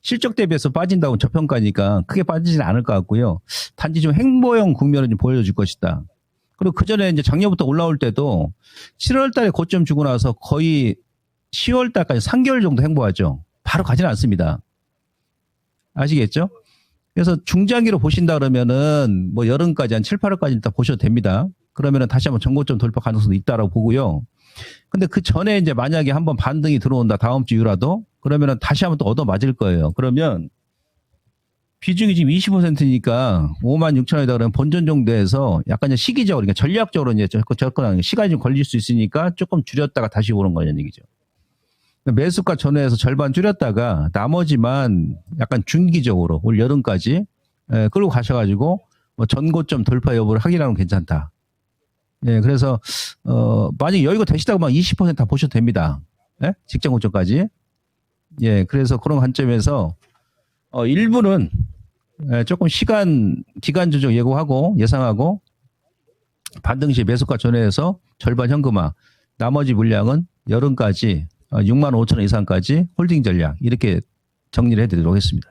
D: 실적 대비해서 빠진다고 저평가니까 크게 빠지지는 않을 것 같고요. 단지 좀 횡보형 국면을 좀 보여줄 것이다. 그리고 그 전에 이제 작년부터 올라올 때도 7월 달에 고점 주고 나서 거의 10월 달까지 3개월 정도 횡보하죠. 바로 가지는 않습니다. 아시겠죠? 그래서 중장기로 보신다 그러면은 뭐 여름까지 한 7, 8월까지 일단 보셔도 됩니다. 그러면은 다시 한번 전고점 돌파 가능성도 있다라고 보고요. 근데 그 전에 이제 만약에 한번 반등이 들어온다 다음 주 이후라도 그러면은 다시 한번 또 얻어 맞을 거예요. 그러면 비중이 지금 20%니까 56,000원이다 그러면 본전 정도에서 약간 이제 시기적으로 그러니까 전략적으로 이제 접근하는 시간이 좀 걸릴 수 있으니까 조금 줄였다가 다시 오는 거냐는 얘기죠. 매수가 전후에서 절반 줄였다가 나머지만 약간 중기적으로 올 여름까지 끌고 가셔가지고 뭐 전고점 돌파 여부를 확인하면 괜찮다. 예, 그래서 만약 여유가 되시다고 막 20% 다 보셔도 됩니다. 예? 직전 고점까지. 예, 그래서 그런 관점에서 일부는 조금 기간 조정 예고하고 예상하고 반등 시 매수가 전후에서 절반 현금화, 나머지 물량은 여름까지 65,000원 이상까지 홀딩 전략 이렇게 정리를 해드리도록 하겠습니다.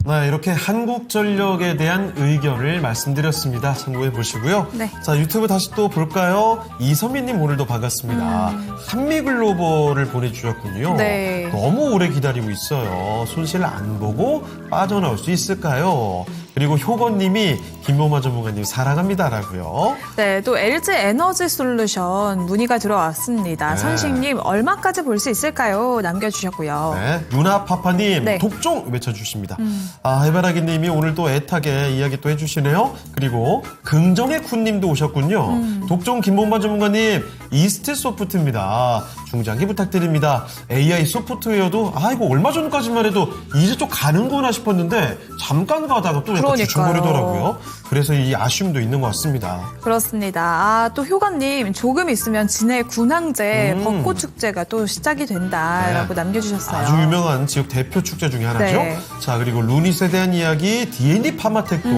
A: 네, 이렇게 한국전력에 대한 의견을 말씀드렸습니다. 참고해 보시고요.
B: 네.
A: 자, 유튜브 다시 또 볼까요? 이선미님 오늘도 반갑습니다. 한미글로벌을 보내주셨군요.
B: 네.
A: 너무 오래 기다리고 있어요. 손실 안 보고 빠져나올 수 있을까요? 그리고 효건님이 김모마 전문가님 사랑합니다라고요.
B: 네, 또 LG 에너지 솔루션 문의가 들어왔습니다.
A: 네.
B: 선식님 얼마까지 볼 수 있을까요? 남겨주셨고요.
A: 네, 누나파파님
B: 네.
A: 독종 외쳐주십니다. 해바라기님이 오늘 또 애타게 이야기 또 해주시네요. 그리고 긍정의 쿤님도 오셨군요. 독종 김본만 전문가님 이스트 소프트입니다. 중장기 부탁드립니다. AI 소프트웨어도 이거 얼마 전까지만 해도 이제 좀 가는구나 싶었는데 잠깐 가다가 또 약간 주춤거리더라고요. 그래서 이 아쉬움도 있는 것 같습니다.
B: 그렇습니다. 또 효건님 조금 있으면 진해 군항제 벚꽃 축제가 또 시작이 된다라고
A: 네.
B: 남겨주셨어요.
A: 아주 유명한 지역 대표 축제 중에 하나죠.
B: 네.
A: 자, 그리고 루닛에 대한 이야기 D&D 파마텍도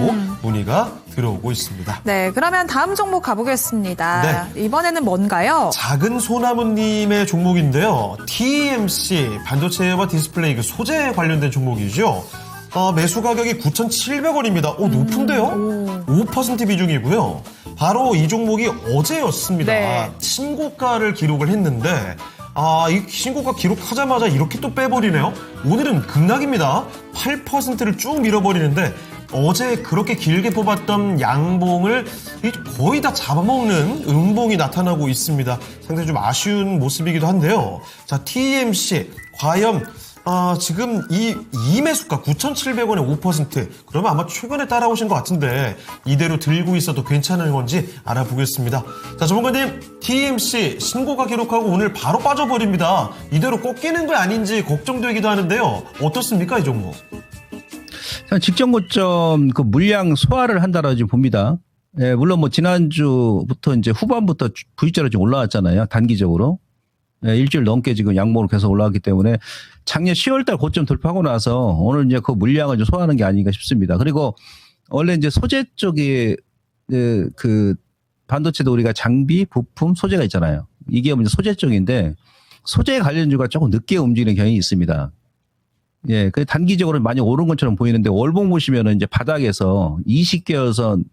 A: 문의가 들어오고 있습니다.
B: 네, 그러면 다음 종목 가보겠습니다.
A: 네.
B: 이번에는 뭔가요?
A: 작은 소나무님의 종목인데요. TMC 반도체와 디스플레이 그 소재 관련된 종목이죠. 매수 가격이 9,700원입니다. 높은데요? 5% 비중이고요. 바로 이 종목이 어제였습니다.
B: 네.
A: 신고가를 기록을 했는데 이 신고가 기록하자마자 이렇게 또 빼버리네요. 오늘은 급락입니다. 8%를 쭉 밀어버리는데 어제 그렇게 길게 뽑았던 양봉을 거의 다 잡아먹는 음봉이 나타나고 있습니다. 상당히 좀 아쉬운 모습이기도 한데요. 자, TMC 과연 지금 이 매수가 9,700원에 5%. 그러면 아마 최근에 따라오신 것 같은데 이대로 들고 있어도 괜찮은 건지 알아보겠습니다. 자, 전문가님, TMC 신고가 기록하고 오늘 바로 빠져버립니다. 이대로 꺾이는 거 아닌지 걱정되기도 하는데요. 어떻습니까, 이 종목?
D: 직전 고점 그 물량 소화를 한다라고 지금 봅니다. 예, 물론 뭐 지난주부터 이제 후반부터 V자로 좀 올라왔잖아요. 단기적으로. 예, 일주일 넘게 지금 양봉으로 계속 올라왔기 때문에 작년 10월달 고점 돌파하고 나서 오늘 이제 그 물량을 좀 소화하는 게 아닌가 싶습니다. 그리고 원래 이제 소재 쪽에 그 반도체도 우리가 장비, 부품, 소재가 있잖아요. 이게 이제 소재 쪽인데 소재 관련주가 조금 늦게 움직이는 경향이 있습니다. 예, 그 단기적으로 많이 오른 것처럼 보이는데 월봉 보시면은 이제 바닥에서 20개월선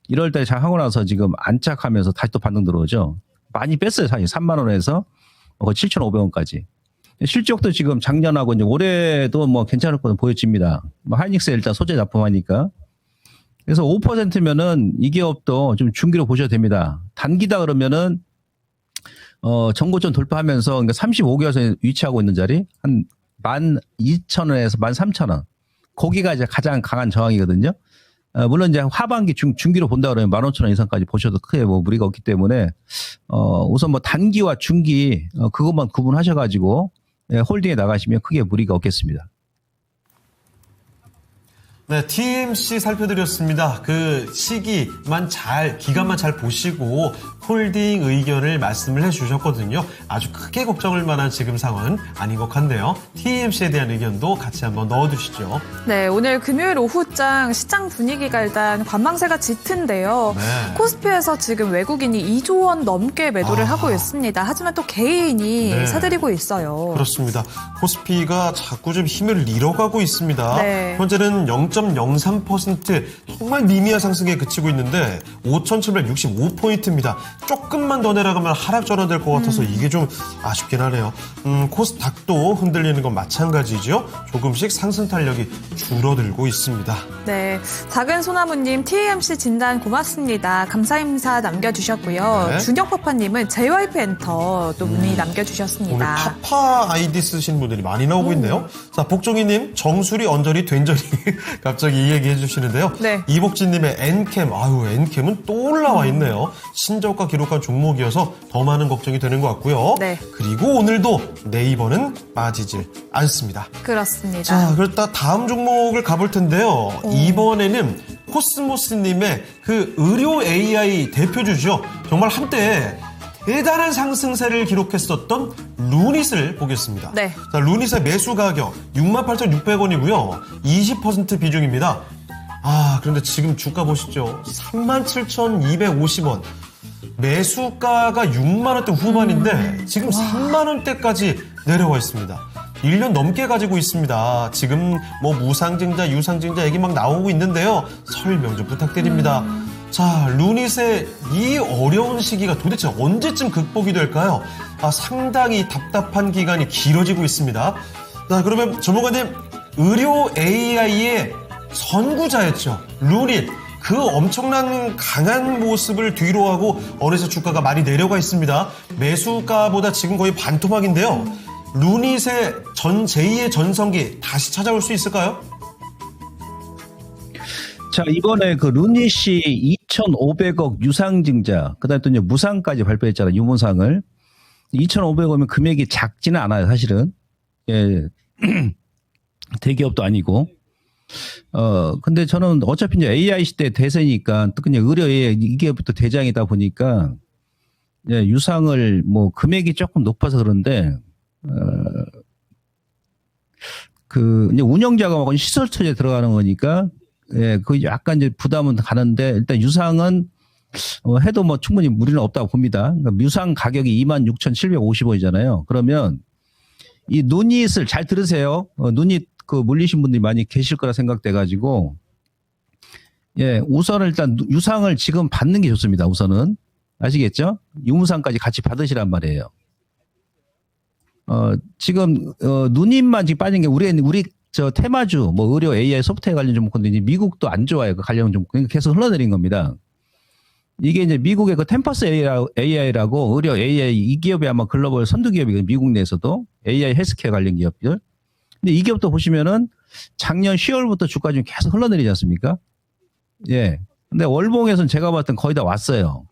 D: 1월 달에 잘 하고 나서 지금 안착하면서 다시 또 반등 들어오죠. 많이 뺐어요, 사실. 3만 원에서 7,500원까지. 실적도 지금 작년하고 이제 올해도 뭐 괜찮을 것으로 보여집니다. 뭐 하이닉스 일단 소재 납품하니까. 그래서 5%면은 이 기업도 좀 중기로 보셔도 됩니다. 단기다 그러면은 정고점 돌파하면서 그러니까 35개월선에 위치하고 있는 자리 한 12,000원에서 13,000원. 거기가 이제 가장 강한 저항이거든요. 물론 이제 하반기 중기로 본다 그러면 15,000원 이상까지 보셔도 크게 뭐 무리가 없기 때문에 우선 뭐 단기와 중기 그것만 구분하셔가지고 홀딩에 나가시면 크게 무리가 없겠습니다.
A: 네, TMC 살펴드렸습니다. 그 기간만 잘 보시고 홀딩 의견을 말씀을 해주셨거든요. 아주 크게 걱정할 만한 지금 상황은 아닌 것 같네요. TMC에 대한 의견도 같이 한번 넣어두시죠.
B: 네, 오늘 금요일 오후장 시장 분위기가 일단 관망세가 짙은데요.
A: 네.
B: 코스피에서 지금 외국인이 2조 원 넘게 매도를 하고 있습니다. 하지만 또 개인이
A: 네.
B: 사들이고 있어요.
A: 그렇습니다. 코스피가 자꾸 좀 힘을 잃어가고 있습니다.
B: 네.
A: 현재는 0.03% 정말 미미한 상승에 그치고 있는데 5,765포인트입니다. 조금만 더 내려가면 하락 전환될 것 같아서 이게 좀 아쉽긴 하네요. 코스닥도 흔들리는 건 마찬가지죠. 조금씩 상승 탄력이 줄어들고 있습니다.
B: 네, 작은 소나무님 TMC 진단 고맙습니다. 감사 인사 남겨주셨고요.
A: 네.
B: 준혁파파님은 JYP 엔터 또 문의
A: 오늘
B: 남겨주셨습니다.
A: 파파 아이디 쓰신 분들이 많이 나오고 있네요. 자, 복종이님 정수리 언저리 된저리 갑자기 이 얘기 해주시는데요.
B: 네.
A: 이복진님의 엔캠, 엔캠은 또 올라와 있네요. 신저가 기록한 종목이어서 더 많은 걱정이 되는 것 같고요.
B: 네.
A: 그리고 오늘도 네이버는 빠지질 않습니다.
B: 그렇습니다.
A: 자, 그렇다 다음 종목을 가볼 텐데요. 이번에는 코스모스님의 그 의료 AI 대표주죠. 정말 한때 대단한 상승세를 기록했었던 루닛을 보겠습니다.
B: 네.
A: 자, 루닛의 매수 가격 68,600원이고요. 20% 비중입니다. 그런데 지금 주가 보시죠. 37,250원. 매수가가 6만 원대 후반인데 지금 3만 원대까지 내려와 있습니다. 1년 넘게 가지고 있습니다. 지금 뭐 무상증자, 유상증자 얘기 막 나오고 있는데요. 설명 좀 부탁드립니다. 자, 루닛의 이 어려운 시기가 도대체 언제쯤 극복이 될까요? 상당히 답답한 기간이 길어지고 있습니다. 자, 그러면 전문가님, 의료 AI의 선구자였죠. 루닛. 그 엄청난 강한 모습을 뒤로하고 어느새 주가가 많이 내려가 있습니다. 매수가보다 지금 거의 반토막인데요. 루닛의 제2의 전성기 다시 찾아올 수 있을까요?
D: 자, 이번에 그 루닛이 2,500억 유상증자, 그 다음에 또 이제 무상까지 발표했잖아요. 유무상을. 2,500억이면 금액이 작지는 않아요, 사실은. 예. 대기업도 아니고. 근데 저는 어차피 이제 AI 시대 대세니까 특히 의료 AI 이게부터 대장이다 보니까 예, 유상을 뭐 금액이 조금 높아서 그런데 그 이제 운영 자금하고 시설 투자에 들어가는 거니까 예, 그 약간 이제 부담은 가는데 일단 유상은 해도 뭐 충분히 무리는 없다고 봅니다. 그러니까 유상 가격이 26,750원이잖아요. 그러면 이 루닛을 잘 들으세요. 루닛 그 물리신 분들이 많이 계실 거라 생각돼가지고 예, 우선은 일단 유상을 지금 받는 게 좋습니다. 우선은 아시겠죠? 유무상까지 같이 받으시란 말이에요. 지금 누님만 지금 빠진 게 우리 저 테마주 뭐 의료 AI 소프트웨어 관련 종목인데 미국도 안 좋아요. 그 관련 종목 그러니까 계속 흘러내린 겁니다. 이게 이제 미국의 그 템퍼스 AI라고 의료 AI 이 기업이 아마 글로벌 선두 기업이거든요. 미국 내에서도 AI 헬스케어 관련 기업들. 근데 이 기업도 보시면은 작년 10월부터 주가 좀 계속 흘러내리지 않습니까? 예. 근데 월봉에서는 제가 봤던 거의 다 왔어요.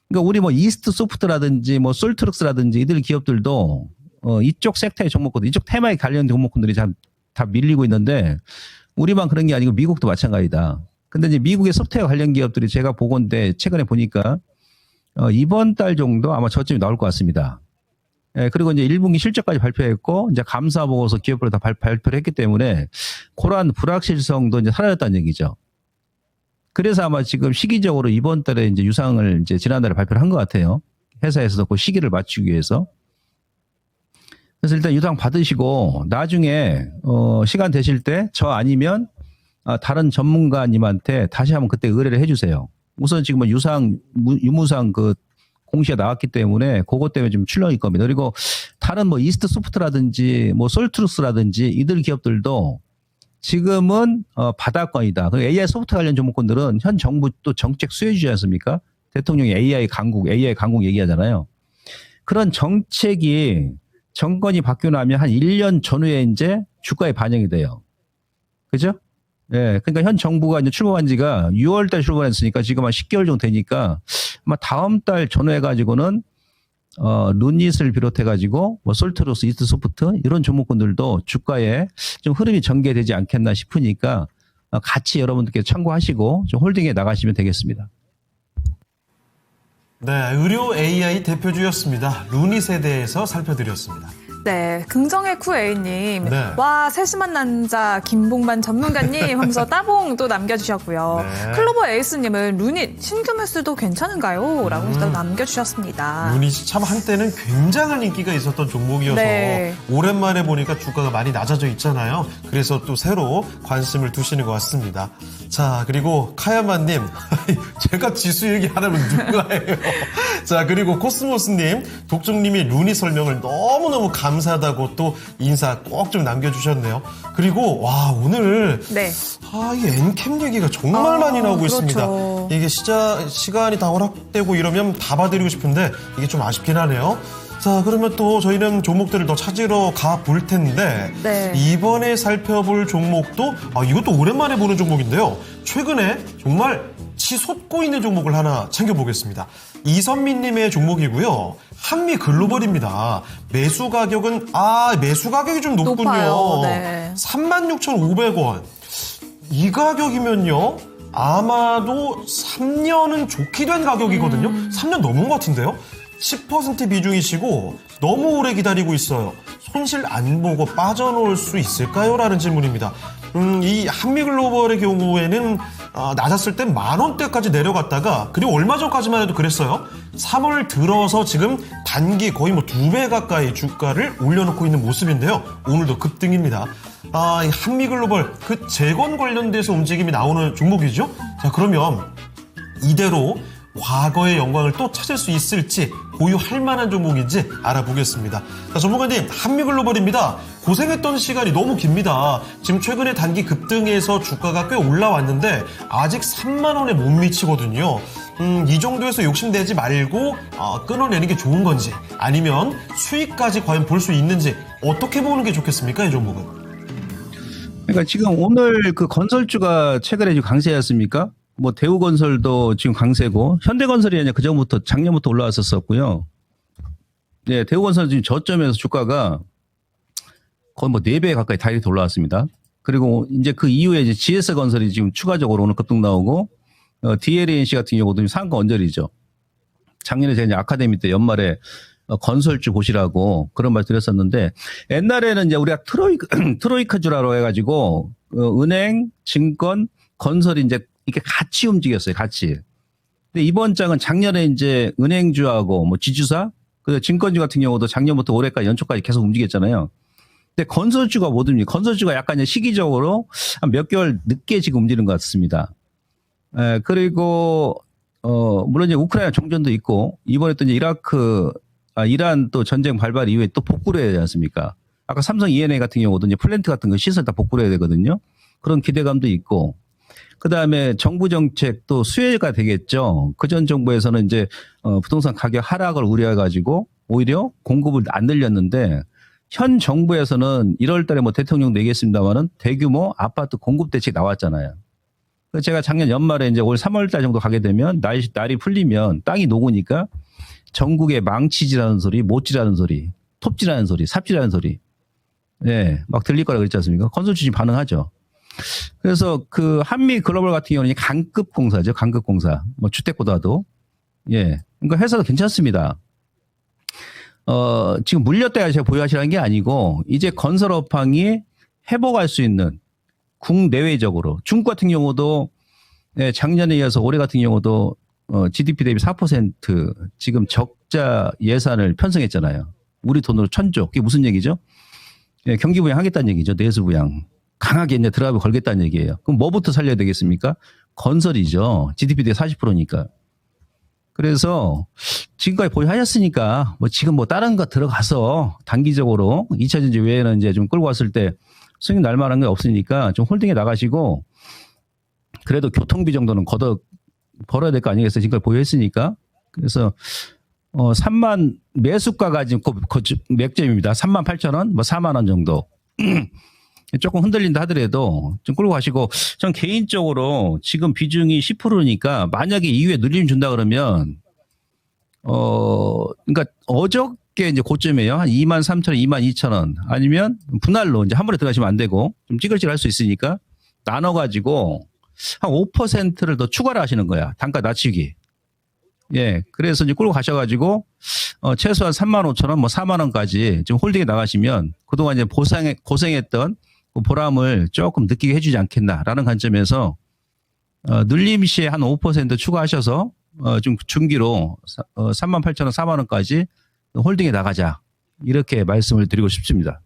D: 그러니까 우리 뭐 이스트 소프트라든지 뭐 솔트럭스라든지 이들 기업들도 이쪽 섹터의 종목들, 이쪽 테마에 관련 종목들이 다 밀리고 있는데 우리만 그런 게 아니고 미국도 마찬가지다. 근데 이제 미국의 소프트웨어 관련 기업들이 제가 보건데 최근에 보니까 이번 달 정도 아마 저점이 나올 것 같습니다. 예, 그리고 이제 1분기 실적까지 발표했고 이제 감사 보고서 기업별로 다 발표를 했기 때문에 그러한 불확실성도 이제 사라졌다는 얘기죠. 그래서 아마 지금 시기적으로 이번 달에 이제 유상을 이제 지난달에 발표를 한 것 같아요. 회사에서도 그 시기를 맞추기 위해서. 그래서 일단 유당 받으시고 나중에 시간 되실 때 저 아니면 다른 전문가님한테 다시 한번 그때 의뢰를 해주세요. 우선 지금 뭐 유무상 그 공시가 나왔기 때문에 그것 때문에 좀 출렁일 겁니다. 그리고 다른 뭐 이스트 소프트라든지 뭐 솔트루스라든지 이들 기업들도 지금은 바닥권이다. 그리고 AI 소프트 관련 종목군들은 현 정부 또 정책 수혜주지 않습니까? 대통령이 AI 강국 얘기하잖아요. 그런 정책이 정권이 바뀌고 나면 한 1년 전후에 이제 주가에 반영이 돼요. 그죠? 예. 그러니까 현 정부가 이제 출범한 지가 6월 달 출범했으니까 지금 한 10개월 정도 되니까 아마 다음 달 전후해 가지고는 루닛을 비롯해 가지고 뭐 솔트루스, 이스트 소프트 이런 종목군들도 주가에 좀 흐름이 전개되지 않겠나 싶으니까 같이 여러분들께 참고하시고 좀 홀딩에 나가시면 되겠습니다.
A: 네, 의료 AI 대표주였습니다. 루닛에 대해서 살펴드렸습니다.
B: 네, 긍정의 쿠에이님.
A: 네.
B: 와, 세심한 남자 김봉만 전문가님 하면서 따봉 또 남겨주셨고요.
A: 네.
B: 클로버 에이스님은 루닛 신규 매수도 괜찮은가요? 라고 또 남겨주셨습니다.
A: 루닛이 참 한때는 굉장한 인기가 있었던 종목이어서
B: 네.
A: 오랜만에 보니까 주가가 많이 낮아져 있잖아요. 그래서 또 새로 관심을 두시는 것 같습니다. 자, 그리고 카야마님, 제가 지수 얘기 안 하면 누가 해요? 자, 그리고 코스모스님, 독종님이 루닛 설명을 너무너무 감사하다고 또 인사 꼭 좀 남겨주셨네요. 그리고 와, 오늘
B: 네.
A: 이 엔캠 얘기가 정말 많이 나오고
B: 그렇죠.
A: 있습니다. 이게 시간이 다 허락되고 이러면 다 봐드리고 싶은데 이게 좀 아쉽긴 하네요. 자, 그러면 또 저희는 종목들을 더 찾으러 가볼 텐데
B: 네.
A: 이번에 살펴볼 종목도 이것도 오랜만에 보는 종목인데요. 최근에 정말 치솟고 있는 종목을 하나 챙겨보겠습니다. 이선미님의 종목이고요. 한미글로벌입니다. 매수 가격은 매수 가격이 좀 높군요.
B: 높아요. 네.
A: 36,500원. 이 가격이면요. 아마도 3년은 좋게 된 가격이거든요. 3년 넘은 것 같은데요. 10% 비중이시고 너무 오래 기다리고 있어요. 손실 안 보고 빠져나올 수 있을까요? 라는 질문입니다. 이 한미글로벌의 경우에는 낮았을 때 10,000원대까지 내려갔다가 그리고 얼마 전까지만 해도 그랬어요. 3월 들어서 지금 단기 거의 뭐 2배 가까이 주가를 올려놓고 있는 모습인데요. 오늘도 급등입니다. 이 한미글로벌 그 재건 관련돼서 움직임이 나오는 종목이죠. 자, 그러면 이대로 과거의 영광을 또 찾을 수 있을지 보유할 만한 종목인지 알아보겠습니다. 자, 전문가님, 한미글로벌입니다. 고생했던 시간이 너무 깁니다. 지금 최근에 단기 급등해서 주가가 꽤 올라왔는데 아직 3만 원에 못 미치거든요. 이 정도에서 욕심내지 말고 끊어내는 게 좋은 건지 아니면 수익까지 과연 볼 수 있는지 어떻게 보는 게 좋겠습니까, 이 종목은?
D: 그러니까 지금 오늘 그 건설주가 최근에 지금 강세였습니까? 뭐 대우건설도 지금 강세고 현대건설이 아니라 그전부터 작년부터 올라왔었고요. 네, 대우건설 지금 저점에서 주가가 거의 뭐 4배 가까이 다이렉트 올라왔습니다. 그리고 이제 그 이후에 이제 GS건설이 지금 추가적으로 오늘 급등 나오고 DLNC 같은 경우도 상한가 언저리죠. 작년에 제가 이제 아카데미 때 연말에 건설주 보시라고 그런 말 드렸었는데 옛날에는 이제 우리가 트로이카주라고 해가지고 은행, 증권, 건설이 이제 이렇게 같이 움직였어요, 같이. 근데 이번 장은 작년에 이제 은행주하고 뭐 지주사, 그 증권주 같은 경우도 작년부터 올해까지 연초까지 계속 움직였잖아요. 근데 건설주가 못 움직여요. 건설주가 약간 이제 시기적으로 한 몇 개월 늦게 지금 움직이는 것 같습니다. 그리고, 물론 이제 우크라이나 정전도 있고, 이번에 또 이제 이란 또 전쟁 발발 이후에 또 복구를 해야 되지 않습니까? 아까 삼성 E&A 같은 경우도 이제 플랜트 같은 거 시설 다 복구를 해야 되거든요. 그런 기대감도 있고, 그 다음에 정부 정책도 수혜가 되겠죠. 그전 정부에서는 이제 부동산 가격 하락을 우려해가지고 오히려 공급을 안 늘렸는데 현 정부에서는 1월 달에 뭐 대통령도 얘기했습니다만은 대규모 아파트 공급 대책 나왔잖아요. 그래서 제가 작년 연말에 이제 올 3월 달 정도 가게 되면 날이 풀리면 땅이 녹으니까 전국에 망치질하는 소리, 못질하는 소리, 톱질하는 소리, 삽질하는 소리. 예, 막 들릴 거라 그랬지 않습니까? 건설주지 반응하죠. 그래서 그 한미 글로벌 같은 경우는 강급 공사죠. 강급 공사. 뭐 주택보다도. 예. 그러니까 회사도 괜찮습니다. 지금 물렸다가 제가 보유하시라는 게 아니고 이제 건설업황이 회복할 수 있는 국내외적으로 중국 같은 경우도 예, 작년에 이어서 올해 같은 경우도 GDP 대비 4% 지금 적자 예산을 편성했잖아요. 우리 돈으로 1,000조. 그게 무슨 얘기죠? 예, 경기 부양하겠다는 얘기죠. 내수 부양. 강하게 이제 드라이브 걸겠다는 얘기예요. 그럼 뭐부터 살려야 되겠습니까? 건설이죠. GDP 대비 40%니까. 그래서 지금까지 보유하셨으니까 뭐 지금 뭐 다른 거 들어가서 단기적으로 2차전지 외에는 이제 좀 끌고 왔을 때 수익 날 만한 게 없으니까 좀 홀딩에 나가시고 그래도 교통비 정도는 벌어야 될 거 아니겠어요? 지금까지 보유했으니까. 그래서 3만 매수가가 지금 맥점입니다. 38,000원, 뭐 4만 원 정도. 조금 흔들린다 하더라도 좀 끌고 가시고 전 개인적으로 지금 비중이 10%니까 만약에 이후에 눌림 준다 그러면 그러니까 어저께 이제 고점이에요. 한 23,000원, 22,000원 아니면 분할로 이제 한 번에 들어가시면 안 되고 좀 찌글찌글 할 수 있으니까 나눠 가지고 한 5%를 더 추가를 하시는 거야. 단가 낮추기. 예. 그래서 이제 끌고 가셔가지고, 최소한 35,000원, 뭐 4만원까지 좀 홀딩에 나가시면 그동안 이제 고생했던 그 보람을 조금 느끼게 해주지 않겠나라는 관점에서, 눌림 시에 한 5% 추가하셔서, 좀 중기로 38,000원, 4만원까지 홀딩에 나가자. 이렇게 말씀을 드리고 싶습니다.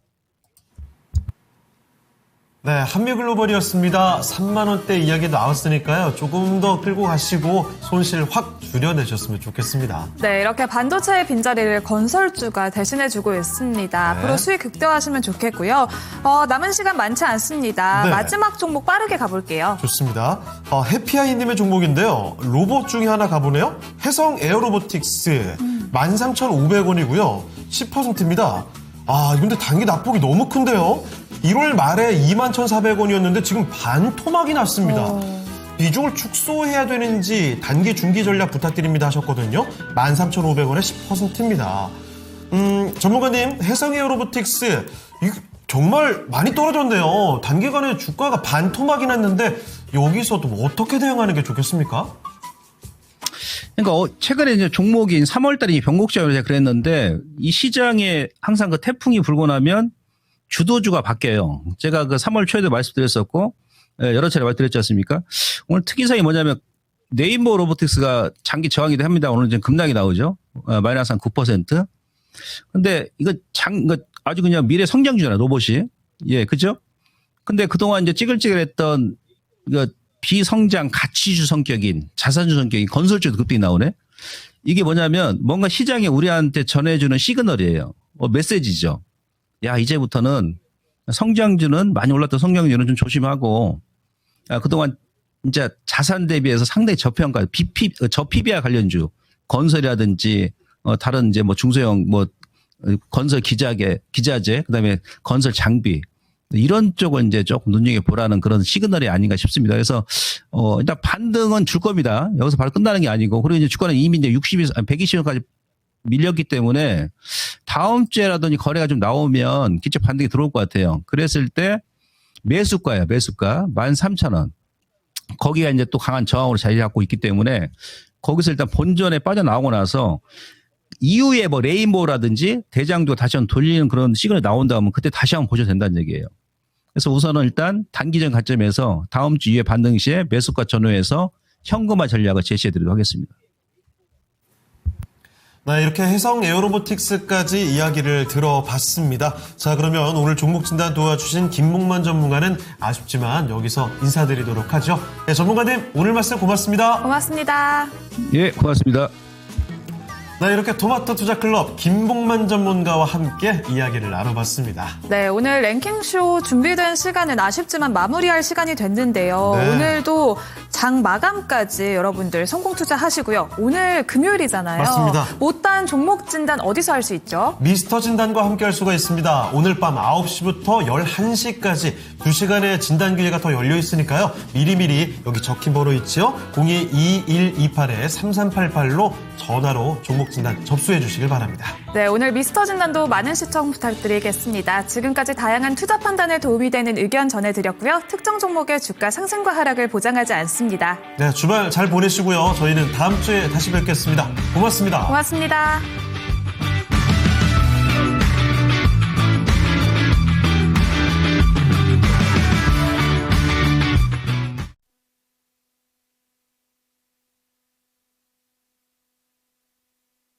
A: 네, 한미글로벌이었습니다. 3만 원대 이야기 나왔으니까요. 조금 더 끌고 가시고 손실 확 줄여내셨으면 좋겠습니다.
B: 네, 이렇게 반도체의 빈자리를 건설주가 대신해주고 있습니다.
A: 네.
B: 앞으로 수익 극대화하시면 좋겠고요. 남은 시간 많지 않습니다.
A: 네.
B: 마지막 종목 빠르게 가볼게요.
A: 좋습니다. 해피아이님의 종목인데요. 로봇 중에 하나 가보네요. 해성 에어로보틱스 13,500원이고요. 10%입니다. 근데 단기 낙폭이 너무 큰데요. 1월 말에 21,400원이었는데 지금 반토막이 났습니다. 비중을 축소해야 되는지 단기 중기 전략 부탁드립니다 하셨거든요. 13,500원에 10%입니다. 전문가님, 해성 에어로보틱스 정말 많이 떨어졌네요. 단기간에 주가가 반토막이 났는데 여기서도 어떻게 대응하는 게 좋겠습니까?
D: 그러니까 최근에 이제 종목인 3월달에 변곡점을 제가 그랬는데 이 시장에 항상 그 태풍이 불고 나면 주도주가 바뀌어요. 제가 그 3월 초에도 말씀드렸었고 여러 차례 말씀드렸지 않습니까? 오늘 특이사항이 뭐냐면 네이버 로보틱스가 장기 저항이도 합니다. 오늘 이제 급락이 나오죠. 마이너스 한 9%. 근데 이거 아주 그냥 미래 성장주잖아요. 로봇이. 예, 그죠? 근데 그동안 이제 찌글찌글했던 비성장 가치주 성격인 자산주 성격인 건설주도 급등이 나오네. 이게 뭐냐면 뭔가 시장에 우리한테 전해주는 시그널이에요. 메시지죠. 야, 이제부터는 성장주는 많이 올랐던 성장주는 좀 조심하고, 그동안 진짜 자산 대비해서 상당히 저평가, 저PBR 관련주, 건설이라든지, 다른 이제 뭐 중소형 건설 기자재, 그 다음에 건설 장비, 이런 쪽을 이제 조금 눈여겨보라는 그런 시그널이 아닌가 싶습니다. 그래서, 일단 반등은 줄 겁니다. 여기서 바로 끝나는 게 아니고, 그리고 이제 주가는 이미 이제 120원까지 밀렸기 때문에 다음 주에라든지 거래가 좀 나오면 기초 반등이 들어올 것 같아요. 그랬을 때 매수가예요. 매수가 13,000원. 거기가 이제 또 강한 저항으로 자리 잡고 있기 때문에 거기서 일단 본전에 빠져나오고 나서 이후에 뭐 레인보우라든지 대장도 다시 한번 돌리는 그런 시그널이 나온다면 그때 다시 한번 보셔도 된다는 얘기예요. 그래서 우선은 일단 단기적 관점에서 다음 주 이후에 반등 시에 매수가 전후해서 현금화 전략을 제시해 드리도록 하겠습니다.
A: 네, 이렇게 해성 에어로보틱스까지 이야기를 들어봤습니다. 자, 그러면 오늘 종목 진단 도와주신 김목만 전문가는 아쉽지만 여기서 인사드리도록 하죠. 네, 전문가님 오늘 말씀 고맙습니다.
B: 고맙습니다.
D: 예, 고맙습니다.
A: 네, 이렇게 토마토 투자 클럽 김봉만 전문가와 함께 이야기를 나눠봤습니다.
B: 네, 오늘 랭킹쇼 준비된 시간은 아쉽지만 마무리할 시간이 됐는데요.
A: 네.
B: 오늘도 장 마감까지 여러분들 성공 투자하시고요. 오늘 금요일이잖아요.
A: 맞습니다.
B: 못다한 종목 진단 어디서 할 수 있죠?
A: 미스터 진단과 함께 할 수가 있습니다. 오늘 밤 9시부터 11시까지 2시간의 진단 기회가 더 열려 있으니까요. 미리미리 여기 적힌 번호 있죠? 02-2128-3388로 전화로 종목 진단 접수해 주시길 바랍니다.
B: 네, 오늘 미스터 진단도 많은 시청 부탁드리겠습니다. 지금까지 다양한 투자 판단에 도움이 되는 의견 전해드렸고요. 특정 종목의 주가 상승과 하락을 보장하지 않습니다.
A: 네, 주말 잘 보내시고요. 저희는 다음 주에 다시 뵙겠습니다. 고맙습니다.
B: 고맙습니다.